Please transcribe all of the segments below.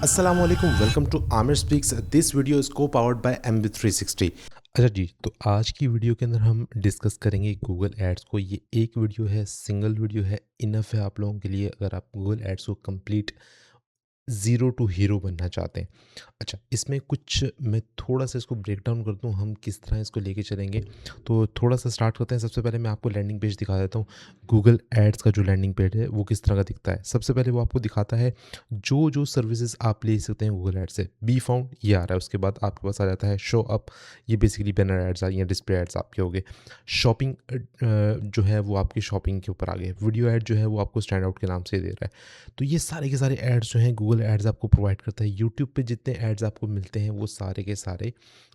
Assalamu alaikum, welcome to Amir Speaks. This video is co-powered by MB360. अच्छा जी, तो आज की वीडियो के अंदर हम डिस्कस करेंगे गूगल एड्स को। ये एक वीडियो है, सिंगल वीडियो है, इनफ है आप लोगों के लिए अगर आप गूगल एड्स को कंप्लीट ज़ीरो टू हीरो बनना चाहते हैं। अच्छा, इसमें कुछ मैं थोड़ा-सा इसको ब्रेक डाउन कर दूँ, हम किस तरह इसको लेके चलेंगे। तो थोड़ा-सा स्टार्ट करते हैं। सबसे पहले मैं आपको लैंडिंग पेज दिखा देता हूँ। गूगल एड्स का जो लैंडिंग पेज है, वो किस तरह का दिखता है। सबसे पहले वो आपको दिखाता है जो-जो सर्विसेज़ आप ले सकते हैं गूगल एड्स से। बी फाउंड ये आ रहा है, उसके बाद आपके पास आ जाता है शो अप, ये बेसिकली बैनर एड्स या डिस्प्ले एड्स आपके हो गए। शॉपिंग जो है वो आपकी शॉपिंग के ऊपर आ गए। वीडियो एड जो है वो आपको स्टैंड आउट के नाम से दे रहा है। तो ये सारे के सारे एड्स जो हैं गूगल एड्स आपको प्रोवाइड करता है। यूट्यूब पे जितने एड्स आपको मिलते हैं वो सारे के सारे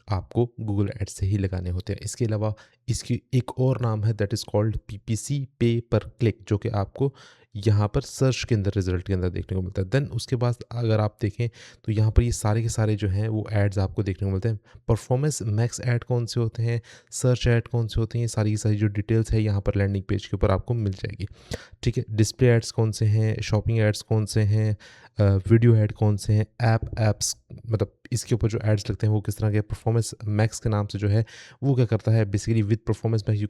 आपको गूगल एड्स से ही लगाने होते हैं। इसके अलावा इसकी एक और नाम है दैट इज़ कॉल्ड पीपीसी, पे पर क्लिक, जो कि आपको यहाँ पर सर्च के अंदर रिजल्ट के अंदर देखने को मिलता है। देन उसके बाद अगर आप देखें तो यहाँ पर ये सारे के सारे जो हैं वो एड्स आपको देखने को मिलते हैं। परफॉर्मेंस मैक्स ऐड कौन से होते हैं, सर्च ऐड कौन से होते हैं, ये सारी की सारी जो डिटेल्स है यहाँ पर लैंडिंग पेज के ऊपर आपको मिल जाएगी। ठीक है, डिस्प्ले एड्स कौन से हैं, शॉपिंग एड्स कौन से हैं, वीडियो ऐड कौन से हैं, ऐप्स मतलब इसके ऊपर जो एड्स लगते हैं वो किस तरह के। परफॉर्मेंस मैक्स के नाम से जो है वो क्या करता है, basically with performance max you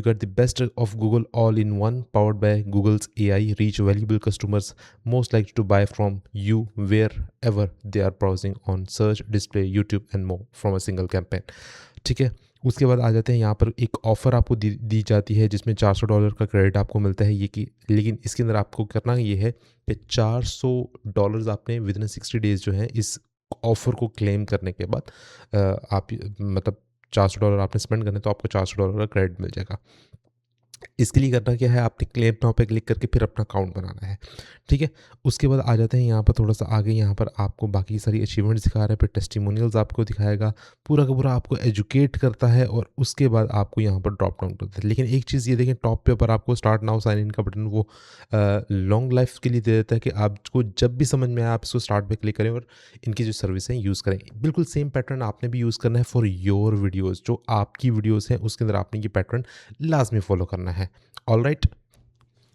get the best of Google all in one, powered by Google's AI, reach valuable customers most like to buy from you wherever they are browsing on search, display, YouTube and more from a single campaign. ठीक है, उसके बाद आ जाते हैं यहाँ पर एक offer आपको दी जाती है जिसमें $400 का क्रेडिट आपको मिलता है। ये कि लेकिन इसके अंदर आपको करना ये है कि $400 आपने विदिन 60 डेज़ जो है इस ऑफ़र को क्लेम करने के बाद मतलब $400 आपने स्पेंड करने तो आपको $400 का क्रेडिट मिल जाएगा। इसके लिए करना क्या है, आपने क्लेम नाउ पे क्लिक करके फिर अपना अकाउंट बनाना है। ठीक है, उसके बाद आ जाते हैं यहाँ पर थोड़ा सा आगे, यहाँ पर आपको बाकी सारी अचीवमेंट्स दिखा रहा है, फिर टेस्टिमोनियल्स आपको दिखाएगा, पूरा का पूरा आपको एजुकेट करता है और उसके बाद आपको यहाँ पर ड्रॉप डाउन करता है। लेकिन एक चीज़ ये देखें, टॉप पे ऊपर आपको स्टार्ट नाउ साइन इन का बटन वो लॉन्ग लाइफ के लिए दे देता है कि आपको जब भी समझ में आए आप इसको स्टार्ट पे क्लिक करें और इनकी जो सर्विस हैं यूज़ करें। बिल्कुल सेम पैटर्न आपने भी यूज़ करना है फॉर योर वीडियोज़। जो आपकी वीडियोज़ हैं उसके अंदर आपने ये पैटर्न लाजमी फॉलो करना है। Alright,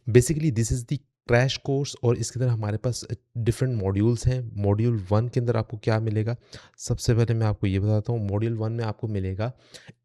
basically this is the crash course और इसके अंदर हमारे पास डिफरेंट मॉड्यूल्स हैं। मॉड्यूल 1 के अंदर आपको क्या मिलेगा, सबसे पहले मैं आपको ये बताता हूँ। मॉड्यूल 1 में आपको मिलेगा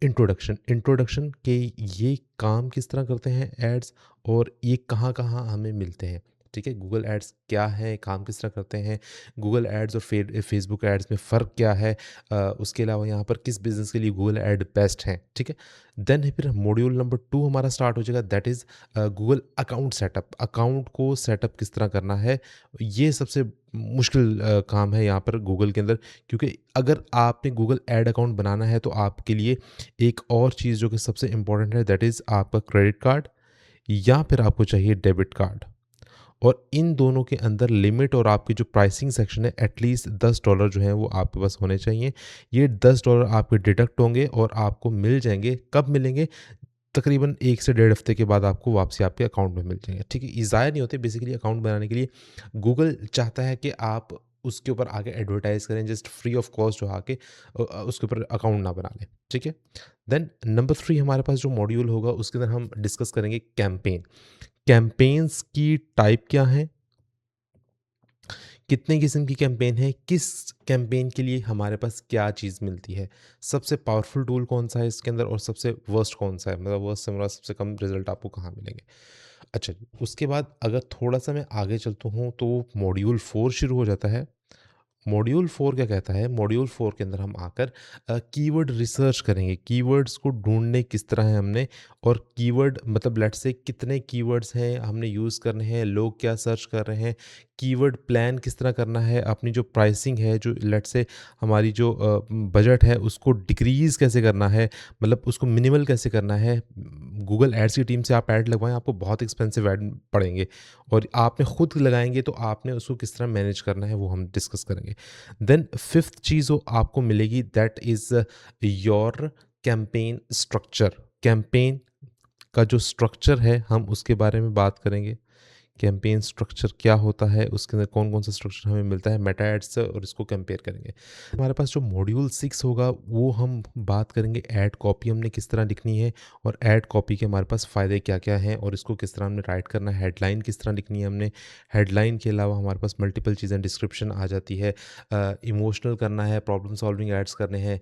इंट्रोडक्शन। इंट्रोडक्शन के ये काम किस तरह करते हैं एड्स और ये कहाँ-कहाँ हमें मिलते हैं। ठीक है, गूगल एड्स क्या है, काम किस तरह करते हैं, गूगल एड्स और फेसबुक एड्स में फ़र्क क्या है, उसके अलावा यहाँ पर किस बिज़नेस के लिए गूगल एड बेस्ट हैं। ठीक है, देन फिर मॉड्यूल नंबर 2 हमारा स्टार्ट हो जाएगा, that is Google account setup. Account को सेटअप किस तरह करना है, ये सबसे मुश्किल काम है यहाँ पर गूगल के अंदर, क्योंकि अगर आपने गूगल ऐड अकाउंट बनाना है तो आपके लिए एक और चीज़ जो कि सबसे इम्पोर्टेंट है, दैट इज़ आपका क्रेडिट कार्ड या फिर आपको चाहिए डेबिट कार्ड। और इन दोनों के अंदर लिमिट और आपकी जो प्राइसिंग सेक्शन है एटलीस्ट $10 जो है वो आपके पास होने चाहिए। ये $10 आपके डिडक्ट होंगे और आपको मिल जाएंगे। कब मिलेंगे, तकरीबन 1 से डेढ़ हफ्ते के बाद आपको वापसी आपके अकाउंट में मिल जाएंगे। ठीक है, ये ज़ाया नहीं होते। बेसिकली अकाउंट बनाने के लिए गूगल चाहता है कि आप उसके ऊपर आगे एडवर्टाइज करें, जस्ट फ्री ऑफ कॉस्ट जो आके उसके ऊपर अकाउंट ना बना लें। ठीक है, देन नंबर 3 हमारे पास जो मॉड्यूल होगा उसके अंदर हम डिस्कस करेंगे कैंपेन। कैंपेन्स की टाइप क्या है, कितने किस्म की कैंपेन है, किस कैंपेन के लिए हमारे पास क्या चीज़ मिलती है, सबसे पावरफुल टूल कौन सा है इसके अंदर और सबसे वर्स्ट कौन सा है, मतलब वर्स्ट से मेरा सबसे कम रिजल्ट आपको कहाँ मिलेंगे। अच्छा जी, उसके बाद अगर थोड़ा सा मैं आगे चलता हूँ तो मॉड्यूल 4 शुरू हो जाता है। मॉड्यूल 4 क्या कहता है, मॉड्यूल 4 के अंदर हम आकर कीवर्ड रिसर्च करेंगे। कीवर्ड्स को ढूँढने किस तरह है हमने, और कीवर्ड मतलब लेट्स से कितने कीवर्ड्स हैं हमने यूज़ करने हैं, लोग क्या सर्च कर रहे हैं, कीवर्ड प्लान किस तरह करना है, अपनी जो प्राइसिंग है, जो लेट्स से हमारी जो बजट है उसको डिक्रीज़ कैसे करना है, मतलब उसको मिनिमल कैसे करना है। गूगल एड्स की टीम से आप ऐड लगवाएँ, आपको बहुत एक्सपेंसिव ऐड पड़ेंगे और आपने खुद लगाएँगे तो आपने उसको किस तरह मैनेज करना है वो हम डिस्कस करेंगे। देन 5th चीज़ वो आपको मिलेगी, that is your campaign structure. Campaign का जो स्ट्रक्चर है हम उसके बारे में बात करेंगे कैंपेन स्ट्रक्चर क्या होता है, उसके अंदर कौन-कौन सा स्ट्रक्चर हमें मिलता है मेटा एड्स से और इसको कंपेयर करेंगे। हमारे पास जो मॉड्यूल 6 होगा वो हम बात करेंगे ऐड कॉपी हमने किस तरह लिखनी है और ऐड कॉपी के हमारे पास फ़ायदे क्या-क्या हैं और इसको किस तरह हमने राइट करना है, हेडलाइन किस तरह लिखनी है हमने। हेडलाइन के अलावा हमारे पास मल्टीपल चीज़ें डिस्क्रिप्शन आ जाती है, इमोशनल करना है, प्रॉब्लम सॉल्विंग एड्स करने हैं,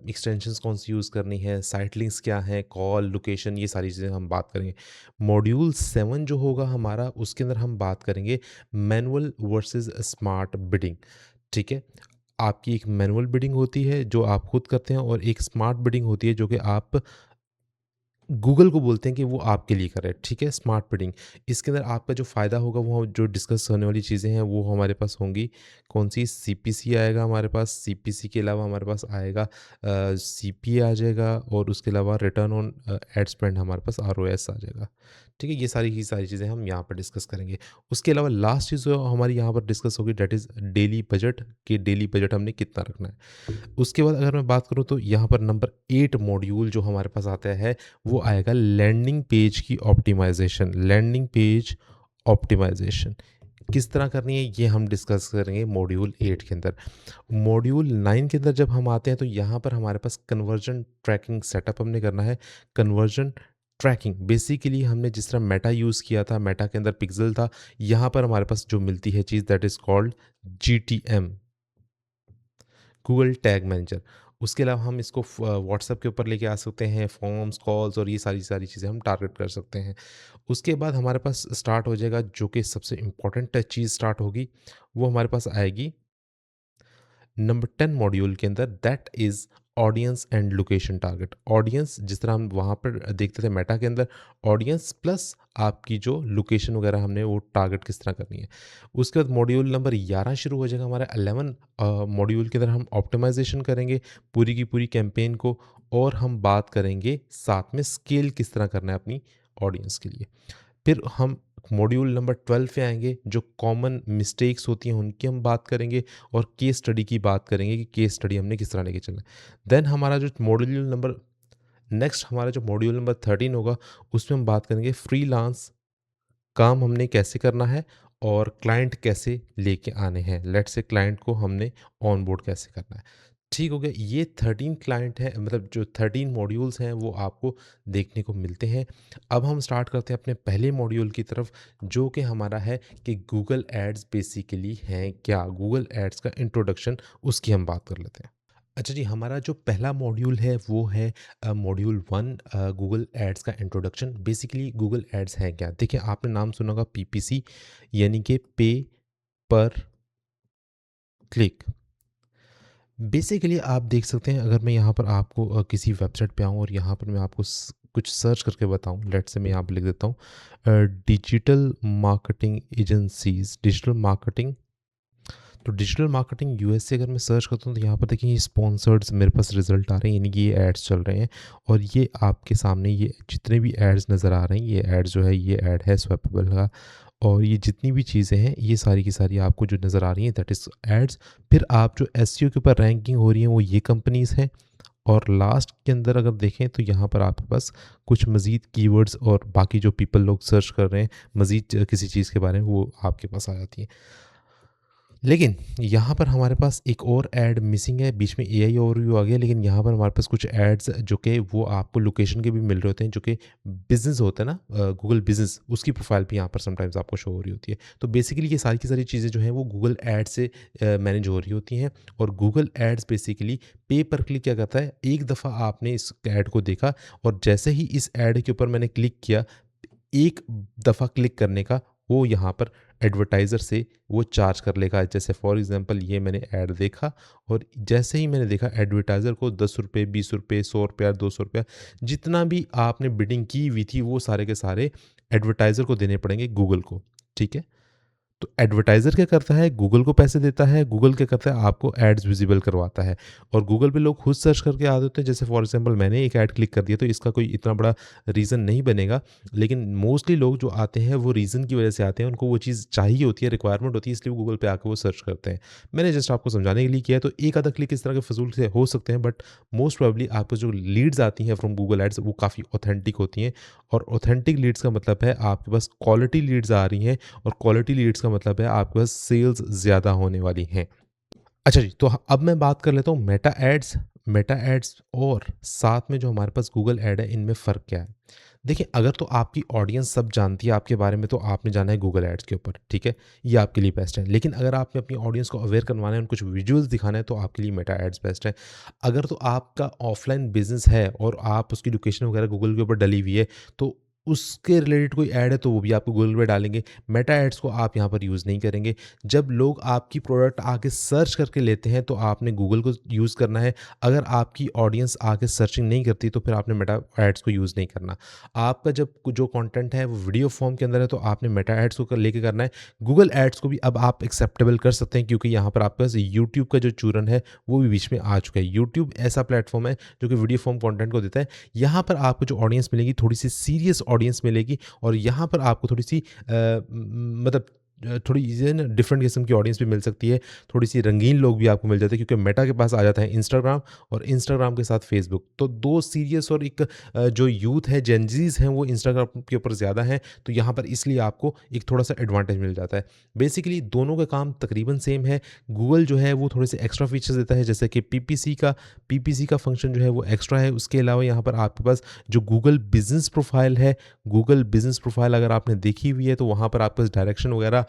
एक्सटेंशंस कौन सी यूज़ करनी है, साइट लिंक्स क्या हैं, कॉल, लोकेशन, ये सारी चीज़ें हम बात करेंगे। मॉड्यूल 7 जो होगा हमारा उसके अंदर हम बात करेंगे मैनुअल वर्सेस स्मार्ट बिडिंग, ठीक है? आपकी एक मैनुअल बिडिंग होती है जो आप खुद करते हैं और एक स्मार्ट बिडिंग होती है जो कि आप गूगल को बोलते हैं कि वो आपके लिए करे, ठीक है? Smart bidding. इसके अंदर आपका जो फ़ायदा होगा वो जो डिस्कस होने वाली चीज़ें हैं वो हमारे पास होंगी। कौन-सी सीपीसी आएगा हमारे पास, सीपीसी के अलावा हमारे पास आएगा सीपीए आ जाएगा और उसके अलावा रिटर्न ऑन एड स्पेंड हमारे पास आरओएस आ जाएगा। ठीक है? ये सारी की सारी चीज़ें हम यहाँ पर डिस्कस करेंगे। उसके अलावा लास्ट चीज़ जो हमारी यहाँ पर डिस्कस होगी दैट इज़ डेली बजट, कि डेली बजट हमने कितना रखना है। उसके बाद अगर मैं बात करूँ तो यहाँ पर नंबर 8 मॉड्यूल जो हमारे पास आता है वो आएगा लैंडिंग पेज की ऑप्टिमाइजेशन। लैंडिंग पेज ऑप्टिमाइजेशन किस तरह करनी है ये हम डिस्कस करेंगे मॉड्यूल 8 के अंदर। मॉड्यूल 9 के अंदर जब हम आते हैं तो यहाँ पर हमारे पास कन्वर्जन ट्रैकिंग सेटअप हमने करना है। कन्वर्जन ट्रैकिंग बेसिकली हमने जिस तरह मेटा यूज़ किया था, मेटा के अंदर पिक्सल था, यहाँ पर हमारे पास जो मिलती है चीज़ that is called GTM, Google Tag Manager. उसके अलावा हम इसको व्हाट्सएप के ऊपर लेके आ सकते हैं, फॉर्म्स, कॉल्स और ये सारी सारी चीज़ें हम टारगेट कर सकते हैं। उसके बाद हमारे पास स्टार्ट हो जाएगा जो कि सबसे इम्पोर्टेंट चीज़ स्टार्ट होगी, वो हमारे पास आएगी नंबर 10 मॉड्यूल के अंदर that is audience and location target. Audience जिस तरह हम वहाँ पर देखते थे मेटा के अंदर, ऑडियंस प्लस आपकी जो लोकेशन वगैरह हमने वो टारगेट किस तरह करनी है। उसके बाद मॉड्यूल नंबर 11 शुरू हो जाएगा हमारा। 11 मॉड्यूल के अंदर हम ऑप्टिमाइजेशन करेंगे पूरी की पूरी कैंपेन को और हम बात करेंगे साथ में स्केल किस तरह करना है अपनी ऑडियंस के लिए। फिर हम मॉड्यूल नंबर 12 पे आएँगे, जो कॉमन मिस्टेक्स होती हैं उनकी हम बात करेंगे और केस स्टडी की बात करेंगे कि केस स्टडी हमने किस तरह लेके चलना है। देन हमारा जो मॉड्यूल नंबर नेक्स्ट हमारा जो मॉड्यूल नंबर 13 होगा, उसमें हम बात करेंगे फ्रीलांस काम हमने कैसे करना है और क्लाइंट कैसे लेके आने हैं। लेट्स से क्लाइंट को हमने ऑनबोर्ड कैसे करना है। ठीक हो गया, ये 13 क्लाइंट हैं, मतलब जो 13 मॉड्यूल्स हैं वो आपको देखने को मिलते हैं। अब हम स्टार्ट करते हैं अपने पहले मॉड्यूल की तरफ जो कि हमारा है कि गूगल एड्स बेसिकली हैं क्या? गूगल एड्स का इंट्रोडक्शन, उसकी हम बात कर लेते हैं। अच्छा जी, हमारा जो पहला मॉड्यूल है वो है मॉड्यूल 1, गूगल एड्स का इंट्रोडक्शन। बेसिकली गूगल एड्स हैं क्या? देखिए, आपने नाम सुना होगा पीपीसी, यानी कि पे पर क्लिक। बेसिकली आप देख सकते हैं, अगर मैं यहाँ पर आपको किसी वेबसाइट पे आऊँ और यहाँ पर मैं आपको कुछ सर्च करके बताऊँ, लेट्स से मैं यहाँ पर लिख देता हूँ digital marketing agencies, digital marketing. तो डिजिटल मार्केटिंग यूएस से अगर मैं सर्च करता हूँ तो यहाँ पर देखिए ये स्पॉन्सर्ड्स मेरे पास रिजल्ट आ रहे हैं, यानी कि ये एड्स चल रहे हैं और ये आपके सामने ये जितने भी एड्स नज़र आ रहे हैं, ये एड्स जो है ये ऐड है स्वैपेबल का और ये जितनी भी चीज़ें हैं ये सारी की सारी आपको जो नज़र आ रही हैं दैट इज़ एड्स। फिर आप जो एसईओ के ऊपर रैंकिंग हो रही है वो ये कंपनीज़ हैं और लास्ट के अंदर अगर देखें तो यहाँ पर आपके पास कुछ मज़ीद कीवर्ड्स और बाकी जो पीपल लोग सर्च कर रहे हैं मज़ीद किसी चीज़ के बारे में, वो आपके पास आ जाती हैं। लेकिन यहाँ पर हमारे पास एक और ऐड मिसिंग है, बीच में एआई ओवरव्यू आ गया, लेकिन यहाँ पर हमारे पास कुछ एड्स जो कि वो आपको लोकेशन के भी मिल रहे होते हैं, जो कि बिज़नेस होता है ना, गूगल बिज़नेस, उसकी प्रोफाइल भी यहाँ पर समटाइम्स आपको शो हो रही होती है। तो बेसिकली ये सारी की सारी चीज़ें जो हैं वो गूगल एड से मैनेज हो रही होती हैं और गूगल एड्स बेसिकली पे पर क्लिक क्या करता है, एक दफ़ा आपने इस ऐड को देखा और जैसे ही इस ऐड के ऊपर मैंने क्लिक किया, एक दफ़ा क्लिक करने का वो यहाँ पर एडवर्टाइज़र से वो चार्ज कर लेगा। जैसे फॉर एग्ज़ाम्पल ये मैंने ऐड देखा और जैसे ही मैंने देखा एडवर्टाइज़र को ₹10, ₹20, ₹100, ₹200 जितना भी आपने बिडिंग की हुई थी वो सारे के सारे एडवर्टाइज़र को देने पड़ेंगे गूगल को, ठीक है? तो एडवर्टाइज़र क्या करता है, गूगल को पैसे देता है, गूगल क्या करता है, आपको एड्स विज़िबल करवाता है और गूगल पे लोग खुद सर्च करके आ जाते हैं। जैसे फॉर एग्ज़ाम्पल मैंने एक ऐड क्लिक कर दिया, तो इसका कोई इतना बड़ा रीज़न नहीं बनेगा, लेकिन मोस्टली लोग जो आते हैं वो रीज़न की वजह से आते हैं, उनको वो चीज़ चाहिए होती है, रिक्वायरमेंट होती है, इसलिए वो गूगल पे आके वो सर्च करते हैं। मैंने जस्ट आपको समझाने के लिए किया है, तो एक आधा क्लिक इस तरह के फ़िज़ूल से हो सकते हैं, बट मोस्ट प्रोबेबली आपको जो लीड्स आती हैं फ्रॉम गूगल एड्स वो काफ़ी ऑथेंटिक होती हैं और ऑथेंटिक लीड्स का मतलब है आपके पास क्वालिटी लीड्स आ रही हैं और क्वालिटी लीड्स का मतलब है आपके पास सेल्स ज़्यादा होने वाली हैं। अच्छा जी, तो अब मैं बात कर लेता हूँ मेटा एड्स और साथ में जो हमारे पास गूगल ऐड है, इनमें फ़र्क क्या है? देखिए, अगर तो आपकी ऑडियंस सब जानती है आपके बारे में, तो आपने जाना है गूगल एड्स के ऊपर, ठीक है? ये आपके लिए बेस्ट है। लेकिन अगर आपने अपनी ऑडियंस को अवेयर करवाना है, उनको कुछ विजुअल्स दिखाना है, तो आपके लिए मेटा एड्स बेस्ट है। अगर तो आपका ऑफ़लाइन बिज़नेस है और आप उसकी लोकेशन वगैरह गूगल के ऊपर डली हुई है, तो उसके रिलेटेड कोई ऐड है, तो वो भी आपको गूगल पे डालेंगे। मेटा एड्स को आप यहाँ पर यूज़ नहीं करेंगे। जब लोग आपकी प्रोडक्ट आके सर्च करके लेते हैं, तो आपने गूगल को यूज़ करना है। अगर आपकी ऑडियंस आके सर्चिंग नहीं करती, तो फिर आपने मेटा एड्स को यूज़ नहीं करना। आपका जब जो कंटेंट है वो वीडियो फॉर्म के अंदर है, तो आपने मेटा एड्स को लेके करना है। गूगल एड्स को भी अब आप एक्सेप्टेबल कर सकते हैं, क्योंकि यहाँ पर आपके पास यूट्यूब का जो चूरन है वो भी बीच में आ चुका है। यूट्यूब ऐसा प्लेटफॉर्म है जो कि वीडियो फॉर्म कंटेंट को देता है। यहाँ पर आपको जो ऑडियंस मिलेगी, थोड़ी सी सीरियस ऑडियंस मिलेगी और यहाँ पर आपको थोड़ी सी मतलब थोड़ी चीज़ें ना डिफरेंट किस्म की ऑडियंस भी मिल सकती है। थोड़ी सी रंगीन लोग भी आपको मिल जाते हैं, क्योंकि मेटा के पास आ जाता है इंस्टाग्राम और इंस्टाग्राम के साथ फेसबुक। तो दो सीरियस और एक जो यूथ है, जेनज़ीज़ हैं, वो इंस्टाग्राम के ऊपर ज़्यादा हैं, तो यहाँ पर इसलिए आपको एक थोड़ा-सा एडवांटेज मिल जाता है। बेसिकली दोनों का काम तकरीबन सेम है। गूगल जो है वो थोड़े से एक्स्ट्रा फीचर्स देता है, जैसे कि पीपीसी का फंक्शन जो है वो एक्स्ट्रा है। उसके अलावा यहाँ पर आपके पास जो गूगल बिज़नेस प्रोफ़ाइल है, गूगल बिज़नेस प्रोफ़ाइल अगर आपने देखी हुई है, तो वहाँ पर आपके पास डायरेक्शन वगैरह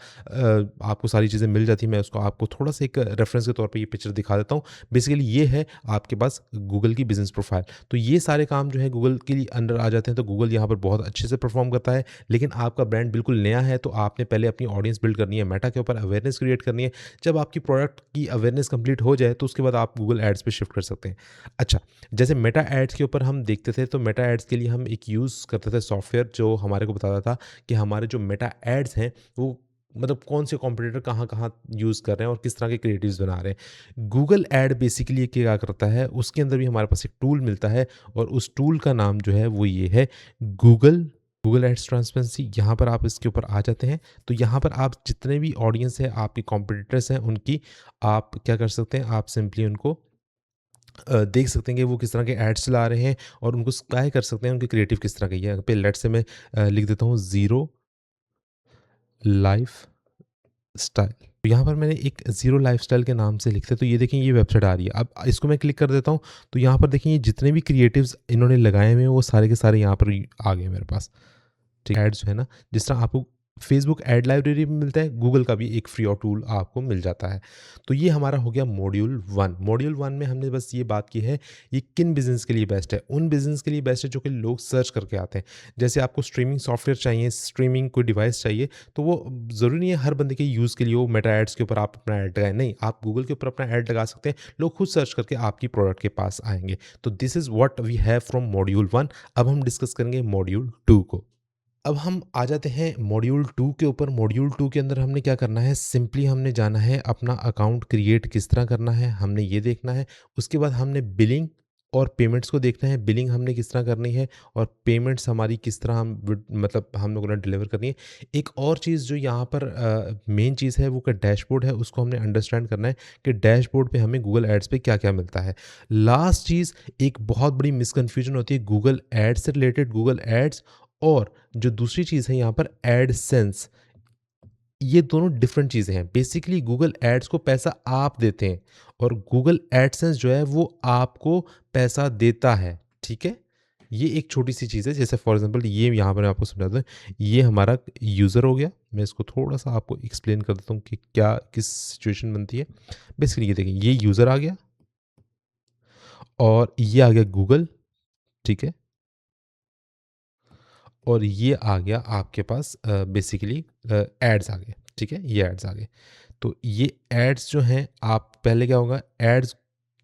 आपको सारी चीज़ें मिल जाती हैं। मैं उसको आपको थोड़ा-सा एक रेफ़रेंस के तौर पे ये पिक्चर दिखा देता हूँ। बेसिकली ये है आपके पास गूगल की बिज़नेस प्रोफ़ाइल। तो ये सारे काम जो है गूगल के लिए अंडर आ जाते हैं, तो गूगल यहाँ पर बहुत अच्छे से परफ़ॉर्म करता है। लेकिन आपका ब्रांड बिल्कुल नया है, तो आपने पहले अपनी ऑडियंस बिल्ड करनी है, मेटा के ऊपर अवेयरनेस क्रिएट करनी है। जब आपकी प्रोडक्ट की अवेयरनेस कंप्लीट हो जाए, तो उसके बाद आप गूगल एड्स पे शिफ्ट कर सकते हैं। अच्छा, जैसे मेटा एड्स के ऊपर हम देखते थे, तो मेटा एड्स के लिए हम एक यूज़ करते थे सॉफ्टवेयर, जो हमारे को बताता था कि हमारे जो मेटा एड्स हैं वो मतलब कौन से कॉम्पिटिटर कहाँ-कहाँ यूज़ कर रहे हैं और किस तरह के क्रिएटिव्स बना रहे हैं। गूगल ऐड बेसिकली क्या करता है, उसके अंदर भी हमारे पास एक टूल मिलता है और उस टूल का नाम जो है वो ये है गूगल एड्स ट्रांसपेरेंसी। यहाँ पर आप इसके ऊपर आ जाते हैं, तो यहाँ पर आप जितने भी ऑडियंस है, आपके कॉम्पिटिटर्स हैं, उनकी आप क्या कर सकते हैं, आप सिंपली उनको देख सकते हैं कि वो किस तरह के एड्स चला रहे हैं और उनको स्काई कर सकते हैं, उनके क्रिएटिव किस तरह के हैं। यहाँ पे लेट्स से मैं लिख देता हूँ ज़ीरो लाइफ स्टाइल। तो यहाँ पर मैंने एक ज़ीरो लाइफ़स्टाइल के नाम से लिखते, तो ये देखें ये वेबसाइट आ रही है। अब इसको मैं क्लिक कर देता हूँ, तो यहाँ पर देखिए ये जितने भी क्रिएटिव्स इन्होंने लगाए हुए हैं, वो सारे के सारे यहाँ पर आ गए मेरे पास। ठीक है, एड्स जो है ना, जिस तरह आपको फेसबुक ऐड लाइब्रेरी में मिलता है, गूगल का भी एक फ्री ऑफ टूल आपको मिल जाता है। तो ये हमारा हो गया मॉड्यूल 1। मॉड्यूल 1 में हमने बस ये बात की है, ये किन बिज़नेस के लिए बेस्ट है। उन बिज़नेस के लिए बेस्ट है जो कि लोग सर्च करके आते हैं। जैसे आपको स्ट्रीमिंग सॉफ्टवेयर चाहिए, स्ट्रीमिंग कोई डिवाइस चाहिए, तो वो ज़रूरी नहीं है हर बंदे के यूज़ के लिए हो मेटा एड्स के ऊपर आप अपना ऐड लगाएँ। नहीं, आप गूगल के ऊपर अपना ऐड लगा सकते हैं, लोग खुद सर्च करके आपकी प्रोडक्ट के पास आएँगे। तो this is what we have from module 1। अब हम डिस्कस करेंगे मॉड्यूल 2 को। अब हम आ जाते हैं मॉड्यूल 2 के ऊपर। मॉड्यूल 2 के अंदर हमने क्या करना है, सिंपली हमने जाना है अपना अकाउंट क्रिएट किस तरह करना है, हमने ये देखना है। उसके बाद हमने बिलिंग और पेमेंट्स को देखना है। बिलिंग हमने किस तरह करनी है और पेमेंट्स हमारी किस तरह मतलब हम लोगों ने डिलीवर करनी है। एक और चीज़ जो यहाँ पर मेन चीज़ है, वो का डैशबोर्ड है, उसको हमने अंडरस्टैंड करना है कि डैशबोर्ड पे हमें गूगल एड्स पे क्या-क्या मिलता है। लास्ट चीज़, एक बहुत बड़ी मिसकन्फ्यूजन होती है गूगल एड्स से रिलेटेड, गूगल एड्स और जो दूसरी चीज़ है यहाँ पर एडसेंस, ये दोनों डिफरेंट चीज़ें हैं। बेसिकली गूगल एड्स को पैसा आप देते हैं और गूगल एडसेंस जो है वो आपको पैसा देता है, ठीक है? ये एक छोटी-सी चीज़ है। जैसे फॉर एग्ज़ाम्पल ये यहाँ पर मैं आपको समझाता हूँ, ये हमारा यूज़र हो गया। मैं इसको थोड़ा-सा आपको एक्सप्लेन कर देता हूँ कि क्या किस सिचुएशन बनती है। बेसिकली ये देखिए, ये यूज़र आ गया और ये आ गया गूगल, ठीक है? और ये आ गया आपके पास बेसिकली एड्स आ गए, ठीक है? ये एड्स आ गए। तो ये एड्स जो हैं, आप पहले क्या होगा, एड्स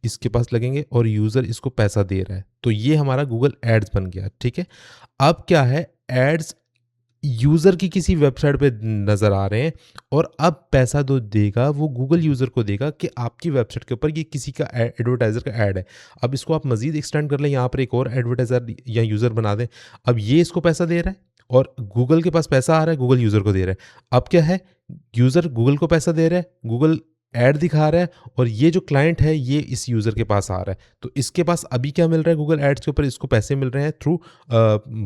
इसके पास लगेंगे और यूज़र इसको पैसा दे रहा है। तो ये हमारा गूगल एड्स बन गया, ठीक है? अब क्या है, एड्स यूज़र की किसी वेबसाइट पे नज़र आ रहे हैं और अब पैसा जो देगा वो गूगल यूज़र को देगा कि आपकी वेबसाइट के ऊपर ये किसी का एडवर्टाइज़र का ऐड है। अब इसको आप मज़ीद एक्सटेंड कर लें, यहाँ पर एक और एडवर्टाइज़र या यूज़र बना दें। अब ये इसको पैसा दे रहा है और गूगल के पास पैसा आ रहा है, गूगल यूज़र को दे रहा है। अब क्या है, यूज़र गूगल को पैसा दे रहा है, गूगल ऐड दिखा रहा है और ये जो क्लाइंट है ये इस यूज़र के पास आ रहा है। तो इसके पास अभी क्या मिल रहा है गूगल एड्स के ऊपर, इसको पैसे मिल रहे हैं through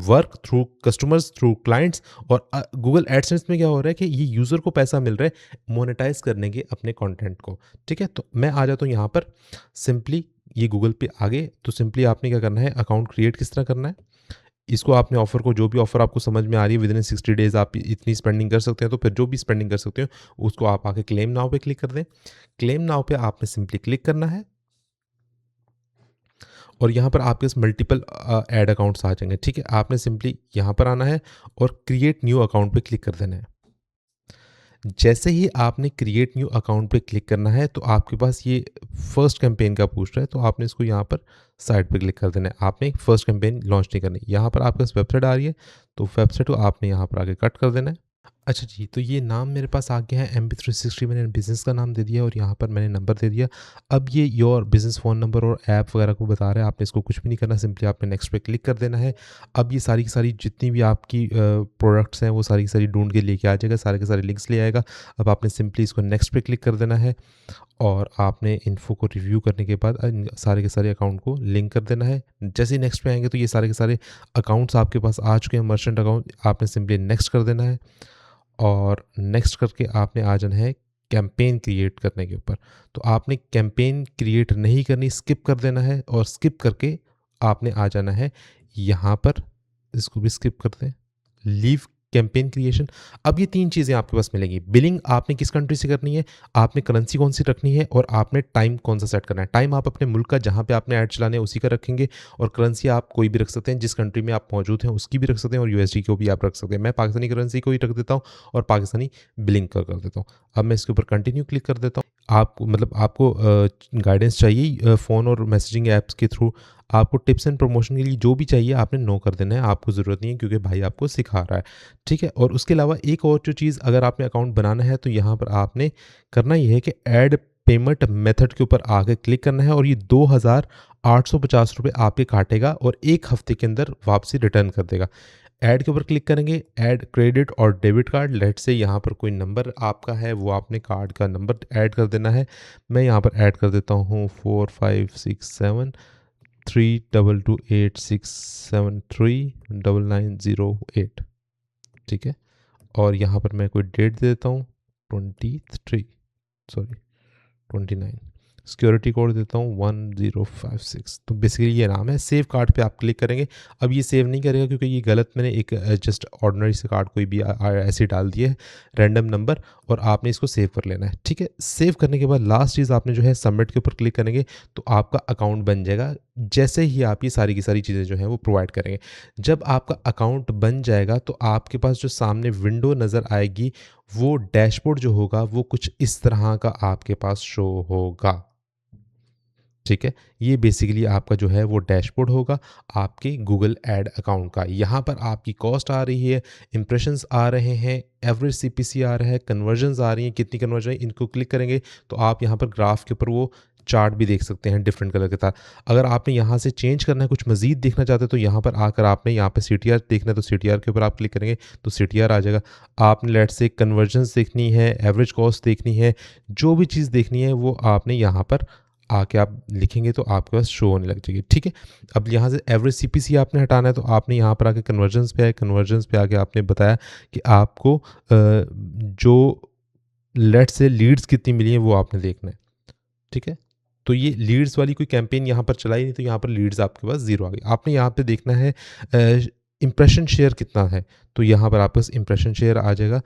work, through customers, through clients. और गूगल एडसेंस में क्या हो रहा है कि ये यूज़र को पैसा मिल रहा है मोनेटाइज करने के अपने कंटेंट को। ठीक है, तो मैं आ जाता हूँ यहाँ पर सिंपली ये गूगल पे आगे। तो सिंपली आपने क्या करना है, अकाउंट क्रिएट किस तरह करना है, इसको आपने ऑफ़र को, जो भी ऑफ़र आपको समझ में आ रही है विदिन 60 डेज़ आप इतनी स्पेंडिंग कर सकते हैं, तो फिर जो भी स्पेंडिंग कर सकते हो उसको आप आके क्लेम नाउ पे क्लिक कर दें। क्लेम नाउ पे आपने सिंपली क्लिक करना है और यहाँ पर आपके पास मल्टीपल ऐड अकाउंट्स आ जाएंगे। ठीक है, आपने सिंपली यहाँ पर आना है और क्रिएट न्यू अकाउंट पे क्लिक कर देना है। जैसे ही आपने क्रिएट न्यू अकाउंट पे क्लिक करना है तो आपके पास ये फर्स्ट कैंपेन का पूछ रहा है, तो आपने इसको यहाँ पर साइड पे क्लिक कर देना है। आपने फर्स्ट कैंपेन लॉन्च नहीं करनी। यहाँ पर आपके पास वेबसाइट आ रही है तो वेबसाइट को आपने यहाँ पर आगे कट कर देना है। अच्छा जी, तो ये नाम मेरे पास आ गया है MB360, मैंने बिज़नेस का नाम दे दिया और यहाँ पर मैंने नंबर दे दिया। अब ये योर बिज़नेस फ़ोन नंबर और ऐप वगैरह को बता रहा है, आपने इसको कुछ भी नहीं करना, सिंपली आपने नेक्स्ट पे क्लिक कर देना है। अब ये सारी की सारी जितनी भी आपकी प्रोडक्ट्स हैं वो सारी की सारी ढूंढ के लेके आ जाएगा, सारे के सारे लिंक्स ले आएगा। अब आपने सिंपली इसको नेक्स्ट पे क्लिक कर देना है और आपने इन्फो को रिव्यू करने के बाद सारे के सारे अकाउंट को लिंक कर देना है। जैसे ही नेक्स्ट पे आएंगे तो ये सारे के सारे अकाउंट्स आपके पास आ चुके हैं, मर्चेंट अकाउंट। आपने सिंपली नेक्स्ट कर देना है और नेक्स्ट करके आपने आ जाना है कैंपेन क्रिएट करने के ऊपर। तो आपने कैंपेन क्रिएट नहीं करनी, स्किप कर देना है और स्किप करके आपने आ जाना है यहाँ पर, इसको भी स्किप कर दें, लीव कैंपेन क्रिएशन। अब ये 3 चीज़ें आपके पास मिलेंगी। बिलिंग आपने किस कंट्री से करनी है, आपने करेंसी कौन सी रखनी है और आपने टाइम कौन सा सेट करना है। टाइम आप अपने मुल्क का जहाँ पे आपने ऐड चलाने है उसी का रखेंगे और करेंसी आप कोई भी रख सकते हैं, जिस कंट्री में आप मौजूद हैं उसकी भी रख सकते हैं और USD को भी आप रख सकते हैं। मैं पाकिस्तानी करेंसी को ही रख देता हूँ और पाकिस्तानी बिलिंग का कर देता हूँ। अब मैं इसके ऊपर कंटिन्यू क्लिक कर देता हूँ। आपको मतलब आपको गाइडेंस चाहिए फ़ोन और मैसेजिंग ऐप्स के थ्रू, आपको टिप्स एंड प्रमोशन के लिए जो भी चाहिए आपने नो कर देना है, आपको ज़रूरत नहीं है क्योंकि भाई आपको सिखा रहा है। ठीक है, और उसके अलावा एक और जो चीज़, अगर आपने अकाउंट बनाना है तो यहाँ पर आपने करना ये है कि ऐड पेमेंट मेथड के ऊपर आके क्लिक करना है और ये 2850 रुपये आपके काटेगा और 1 हफ्ते के अंदर वापसी रिटर्न कर देगा। ऐड के ऊपर क्लिक करेंगे, ऐड क्रेडिट और डेबिट कार्ड, लेट से यहाँ पर कोई नंबर आपका है वो आपने कार्ड का नंबर ऐड कर देना है। मैं यहाँ पर ऐड कर देता हूँ 45673286739908। ठीक है, और यहाँ पर मैं कोई डेट दे देता हूँ 29, सिक्योरिटी कोड देता हूँ 1056। तो बेसिकली ये नाम है। सेव कार्ड पे आप क्लिक करेंगे। अब ये सेव नहीं करेगा क्योंकि ये गलत, मैंने एक जस्ट ऑर्डिनरी से कार्ड कोई भी ऐसे डाल दिए है रैंडम नंबर, और आपने इसको सेव कर लेना है। ठीक है, सेव करने के बाद लास्ट चीज़ आपने जो है सबमिट के ऊपर क्लिक करेंगे तो आपका अकाउंट बन जाएगा। जैसे ही आप ये सारी की सारी चीज़ें जो हैं वो प्रोवाइड करेंगे, जब आपका अकाउंट बन जाएगा तो आपके पास जो सामने विंडो नज़र आएगी वो डैशबोर्ड जो होगा वो कुछ इस तरह का आपके पास शो होगा। ठीक है, ये बेसिकली आपका जो है वो डैशबोर्ड होगा आपके गूगल ऐड अकाउंट का। यहाँ पर आपकी कॉस्ट आ रही है, इंप्रेशंस आ रहे हैं, एवरेज CPC आ रहा है, कन्वर्जन्स आ रही हैं, कितनी कन्वर्जन है, इनको क्लिक करेंगे तो आप यहाँ पर ग्राफ के ऊपर वो चार्ट भी देख सकते हैं डिफरेंट कलर के साथ। अगर आपने यहाँ से चेंज करना है, कुछ मजीद देखना चाहते हैं तो यहाँ पर आकर आपने यहाँ पे CTR देखना है तो CTR के ऊपर आप क्लिक करेंगे तो CTR आ जाएगा। आपने लेट से कन्वर्जन्स देखनी है, एवरेज कॉस्ट देखनी है, जो भी चीज़ देखनी है वो आपने यहाँ पर आके आप लिखेंगे तो आपके पास शो होने लग जाएगी। ठीक है, अब यहाँ से एवरेज CPC आपने हटाना है तो आपने यहाँ पर आके कन्वर्जन्स पे आए, कन्वर्जन्स पे आके आपने बताया कि आपको जो लेट से लीड्स कितनी मिली हैं वो आपने देखना है। ठीक है, तो ये लीड्स वाली कोई कैंपेन यहाँ पर चलाई नहीं तो यहाँ पर लीड्स आपके पास 0 आ गई। आपने यहाँ पे देखना है इम्प्रेशन शेयर कितना है, तो यहाँ पर आपके पास इम्प्रेशन शेयर आ जाएगा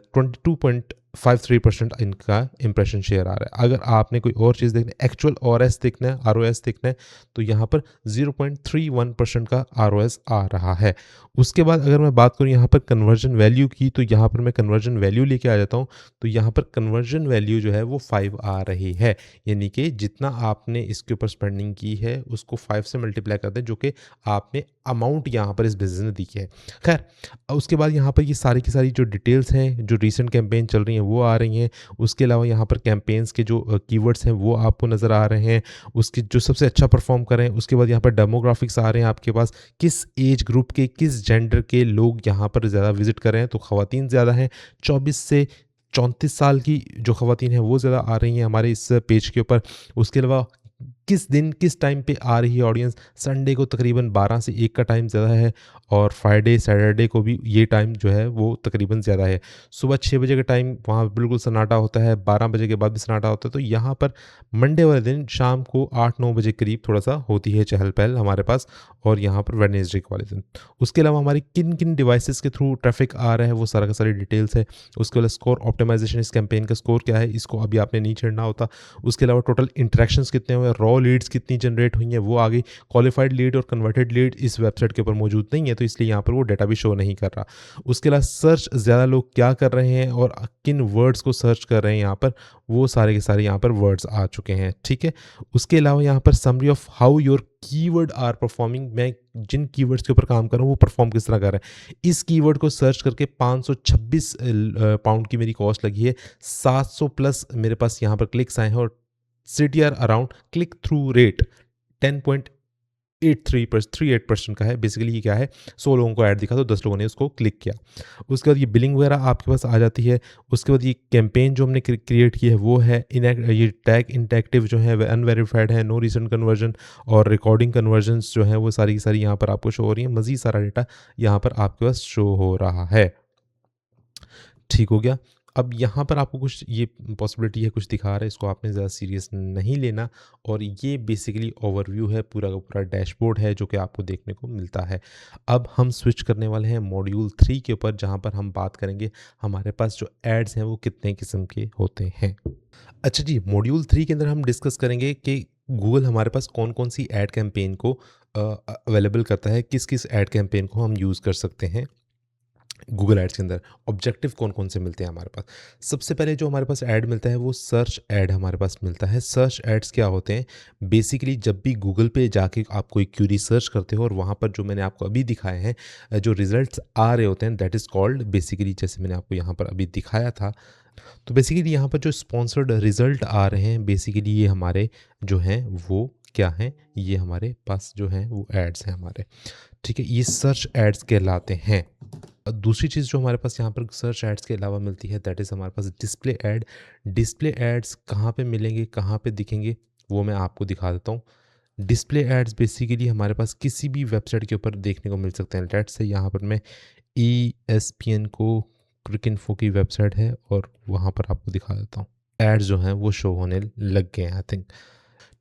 22.8 53% इनका इम्प्रेशन शेयर आ रहा है। अगर आपने कोई और चीज़ देखनी है, एक्चुअल आरओएस देखना है, आरओएस देखना है, तो यहाँ पर 0.31% का आरओएस आ रहा है। उसके बाद अगर मैं बात करूँ यहाँ पर कन्वर्जन वैल्यू की, तो यहाँ पर मैं कन्वर्जन वैल्यू लेके आ जाता हूँ, तो यहाँ पर कन्वर्जन वैल्यू जो है वो 5 आ रही है। यानी कि जितना आपने इसके ऊपर स्पेंडिंग की है उसको 5 से मल्टीप्लाई कर दें, जो कि आपने अमाउंट यहाँ पर इस बिज़नेस ने दी है। खैर, उसके बाद यहाँ पर ये सारी की सारी जो डिटेल्स हैं, जो रीसेंट कैंपेन चल रही हैं वो आ रही हैं। उसके अलावा यहाँ पर कैंपेन्स के जो कीवर्ड्स हैं वो आपको नज़र आ रहे हैं, उसके जो सबसे अच्छा परफॉर्म कर रहे हैं। उसके बाद यहाँ पर डेमोग्राफिक्स आ रहे हैं आपके पास, किस एज ग्रुप के, किस जेंडर के लोग यहाँ पर ज़्यादा विजिट कर रहे हैं। तो ख़वातीन ज़्यादा हैं, 24 से 34 साल की जो ख़वातीन हैं वो ज़्यादा आ रही हैं हमारे इस पेज के ऊपर। उसके अलावा किस दिन किस टाइम पे आ रही है ऑडियंस, संडे को तकरीबन 12 से 1 का टाइम ज़्यादा है, और फ्राइडे सैटरडे को भी ये टाइम जो है वो तकरीबन ज़्यादा है। सुबह 6 बजे का टाइम वहाँ बिल्कुल सन्नाटा होता है, 12 बजे के बाद भी सन्नाटा होता है। तो यहाँ पर मंडे वाले दिन शाम को 8-9 बजे करीब थोड़ा-सा होती है चहल-पहल हमारे पास, और यहाँ पर वेडनेसडे वाले दिन। उसके अलावा हमारी किन-किन डिवाइसेज़ के थ्रू ट्रैफ़िक आ रहा है वो सारा का सारी डिटेल्स है। उसके बाद स्कोर ऑप्टिमाइज़ेशन, इस कैंपेन का स्कोर क्या है, इसको अभी आपने नहीं छेड़ना होता। उसके अलावा टोटल इंटरेक्शंस कितने हुए, रॉ लीड्स कितनी जनरेट हुई हैं वो आ गई। क्वालिफाइड लीड और कन्वर्टेड लीड इस वेबसाइट के ऊपर मौजूद नहीं है, तो इसलिए यहाँ पर वो डाटा भी शो नहीं कर रहा। उसके अलावा सर्च ज़्यादा लोग क्या कर रहे हैं और किन वर्ड्स को सर्च कर रहे हैं यहाँ पर, वो सारे के सारे यहाँ पर वर्ड्स आ चुके हैं, ठीक है। उसके अलावा यहाँ पर summary of how your keyword are performing, मैं जिन कीवर्ड्स के ऊपर काम कर रहा हूँ वो परफॉर्म किस तरह कर रहा है। इस कीवर्ड को सर्च करके 526 पाउंड की मेरी कॉस्ट लगी है, 700 प्लस मेरे पास यहाँ पर क्लिक्स आए हैं, और CTR around click through rate 10.38% का है। बेसिकली ये क्या है, 100 लोगों को ऐड दिखा तो 10 लोगों ने उसको क्लिक किया। उसके बाद ये बिलिंग वगैरह आपके पास आ जाती है। उसके बाद ये कैंपेन जो हमने क्रिएट की है वो है ये टैग इनएक्टिव जो है अनवेरीफाइड है, नो रीसेंट कन्वर्जन और रिकॉर्डिंग कन्वर्जन्स जो है वो सारी की सारी यहाँ पर आपको शो हो रही है। मज़ीद सारा डेटा यहाँ पर आपके पास शो हो रहा है। ठीक हो गया। अब यहाँ पर आपको कुछ ये पॉसिबिलिटी है, कुछ दिखा रहा है, इसको आपने ज़्यादा सीरियस नहीं लेना, और ये बेसिकली ओवरव्यू है, पूरा का पूरा डैशबोर्ड है जो कि आपको देखने को मिलता है। अब हम स्विच करने वाले हैं मॉड्यूल 3 के ऊपर, जहाँ पर हम बात करेंगे हमारे पास जो एड्स हैं वो कितने किस्म के होते हैं। अच्छा जी, मॉड्यूल 3 के अंदर हम डिस्कस करेंगे कि गूगल हमारे पास कौन-कौन सी एड कैंपेन को अवेलेबल करता है, किस-किस एड कैंपेन को हम यूज़ कर सकते हैं गूगल एड्स के अंदर, ऑब्जेक्टिव कौन-कौन से मिलते हैं हमारे पास। सबसे पहले जो हमारे पास ऐड मिलता है वो सर्च ऐड हमारे पास मिलता है। सर्च एड्स क्या होते हैं? बेसिकली जब भी गूगल पे जाके आप कोई क्वेरी सर्च करते हो और वहाँ पर जो मैंने आपको अभी दिखाए हैं जो रिजल्ट्स आ रहे होते हैं, दैट इज़ कॉल्ड बेसिकली, जैसे मैंने आपको यहाँ पर अभी दिखाया था, तो बेसिकली यहाँ पर जो स्पॉन्सर्ड रिजल्ट आ रहे हैं, बेसिकली ये हमारे जो हैं वो क्या हैं, ये हमारे पास जो हैं वो एड्स हैं हमारे, ठीक है। ये सर्च एड्स कहलाते हैं। दूसरी चीज़ जो हमारे पास यहाँ पर सर्च एड्स के अलावा मिलती है, दैट इज़ हमारे पास डिस्प्ले ऐड। डिस्प्ले एड्स कहाँ पे मिलेंगे, कहाँ पे दिखेंगे, वो मैं आपको दिखा देता हूँ। डिस्प्ले एड्स बेसिकली हमारे पास किसी भी वेबसाइट के ऊपर देखने को मिल सकते हैं। लेट्स से यहाँ पर मैं ESPN को, क्रिकइन्फो की वेबसाइट है, और वहाँ पर आपको दिखा देता हूँ। एड्स जो हैं वो शो होने लग गए हैं, आई थिंक।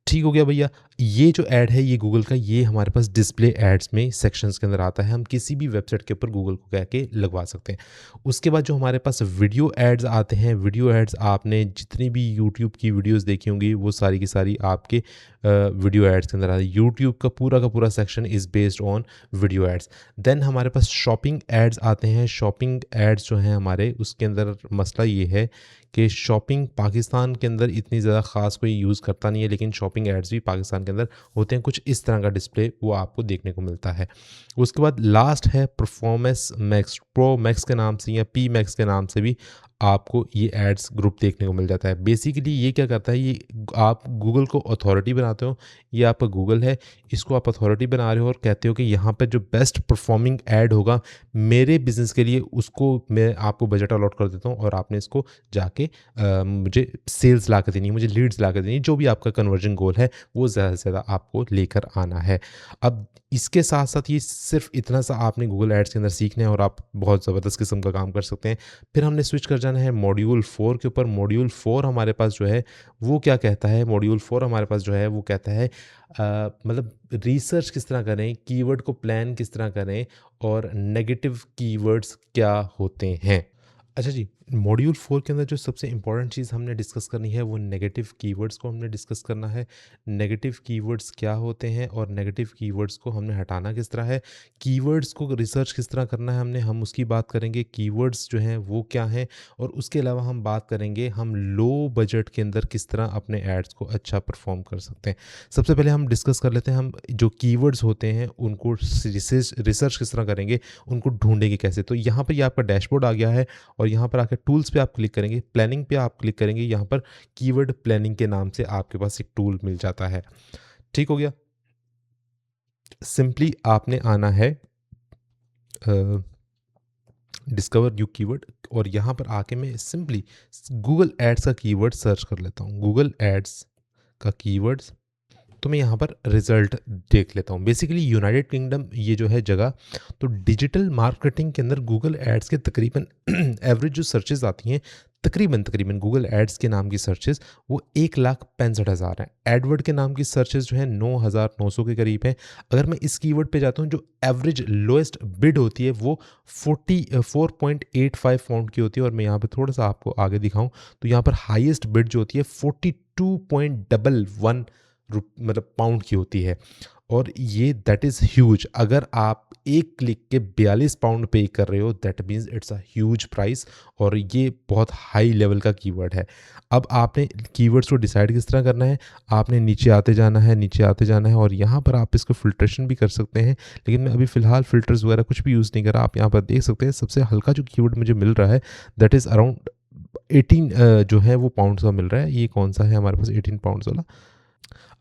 ठीक हो गया भैया। ये जो ऐड है ये गूगल का, ये हमारे पास डिस्प्ले एड्स में सेक्शंस के अंदर आता है। हम किसी भी वेबसाइट के ऊपर गूगल को कह के लगवा सकते हैं। उसके बाद जो हमारे पास वीडियो एड्स आते हैं, वीडियो एड्स आपने जितनी भी यूट्यूब की वीडियोस देखी होंगी वो सारी की सारी आपके वीडियो एड्स के अंदर आती है। यूट्यूब का पूरा section is based on video ads. Then हमारे पास शॉपिंग एड्स आते हैं। शॉपिंग एड्स जो हैं हमारे, उसके अंदर मसला ये है कि शॉपिंग पाकिस्तान के अंदर इतनी ज़्यादा ख़ास कोई यूज़ करता नहीं है, लेकिन शॉपिंग एड्स भी पाकिस्तान के अंदर होते हैं। कुछ इस तरह का डिस्प्ले वो आपको देखने को मिलता है। उसके बाद लास्ट है परफॉर्मेंस मैक्स, प्रो मैक्स के नाम से या पी मैक्स के नाम से भी आपको ये एड्स ग्रुप देखने को मिल जाता है। बेसिकली ये क्या करता है, ये आप गूगल को अथॉरिटी बनाते हो, ये आपका गूगल है, इसको आप अथॉरिटी बना रहे हो और कहते हो कि यहाँ पर जो बेस्ट परफॉर्मिंग ऐड होगा मेरे बिज़नेस के लिए, उसको मैं आपको बजट अलॉट कर देता हूँ, और आपने इसको जाके मुझे सेल्स ला कर देनी है, मुझे लीड्स ला कर देनी है, जो भी आपका कन्वर्जन गोल है वो ज़्यादा से ज़्यादा आपको लेकर आना है। अब इसके साथ साथ ये सिर्फ इतना सा आपने गूगल एड्स के अंदर सीखना है और आप बहुत ज़बरदस्त किस्म का काम कर सकते हैं। फिर हमने स्विच कर जाना है मॉड्यूल 4 के ऊपर। मॉड्यूल 4 हमारे पास जो है वो क्या कहता है, मॉड्यूल 4 हमारे पास जो है वो कहता है मतलब रिसर्च किस तरह करें, कीवर्ड को प्लान किस तरह करें, और नेगेटिव कीवर्ड्स क्या होते हैं। अच्छा जी, मॉड्यूल 4 के अंदर जो सबसे इम्पोर्टेंट चीज़ हमने डिस्कस करनी है वो नेगेटिव कीवर्ड्स को हमने डिस्कस करना है। नेगेटिव कीवर्ड्स क्या होते हैं और नेगेटिव कीवर्ड्स को हमने हटाना किस तरह है, कीवर्ड्स को रिसर्च किस तरह करना है हम उसकी बात करेंगे, कीवर्ड्स जो हैं वो क्या हैं, और उसके अलावा हम बात करेंगे हम लो बजट के अंदर किस तरह अपने एड्स को अच्छा परफॉर्म कर सकते हैं। सबसे पहले हम डिस्कस कर लेते हैं हम जो कीवर्ड्स होते हैं उनको रिसर्च किस तरह करेंगे, उनको ढूंढेंगे कैसे। तो यहाँ पर ये आपका डैशबोर्ड आ गया है और यहाँ पर आकर टूल्स पे आप क्लिक करेंगे, प्लानिंग पे आप क्लिक करेंगे, यहाँ पर कीवर्ड प्लानिंग के नाम से आपके पास एक टूल मिल जाता है। ठीक हो गया। सिंपली आपने आना है डिस्कवर न्यू कीवर्ड, और यहाँ पर आके मैं सिंपली गूगल एड्स का कीवर्ड सर्च कर लेता हूँ, गूगल एड्स का कीवर्ड्स। तो मैं यहाँ पर रिजल्ट देख लेता हूँ। बेसिकली यूनाइटेड किंगडम ये जो है जगह, तो डिजिटल मार्केटिंग के अंदर गूगल एड्स के तकरीबन एवरेज जो सर्चेज आती हैं, तकरीबन तकरीबन गूगल एड्स के नाम की सर्चेज वो 1,65,000 हैं। एडवर्ड के नाम की सर्चेज जो है 9,900 के करीब हैं। अगर मैं इस कीवर्ड पे जाता हूँ, जो एवरेज लोएस्ट बिड होती है वो 4.85 पाउंड की होती है, और मैं यहाँ पे थोड़ा सा आपको आगे दिखाऊँ तो यहाँ पर हाईएस्ट बिड जो होती है 42.11 मतलब पाउंड की होती है, और ये दैट इज़ ह्यूज। अगर आप एक क्लिक के 42 पाउंड पे कर रहे हो, that means it's a huge price, और ये बहुत हाई लेवल का कीवर्ड है। अब आपने कीवर्ड्स को डिसाइड किस तरह करना है, आपने नीचे आते जाना है, नीचे आते जाना है, और यहाँ पर आप इसको फिल्ट्रेशन भी कर सकते हैं, लेकिन मैं अभी फ़िलहाल फ़िल्टर्स वगैरह कुछ भी यूज़ नहीं कर रहा। आप यहाँ पर देख सकते हैं सबसे हल्का जो कीवर्ड मुझे मिल रहा है दैट इज़ अराउंड 18 जो है वो पाउंड्स का मिल रहा है। ये कौन सा है हमारे पास 18 पाउंड्स वाला?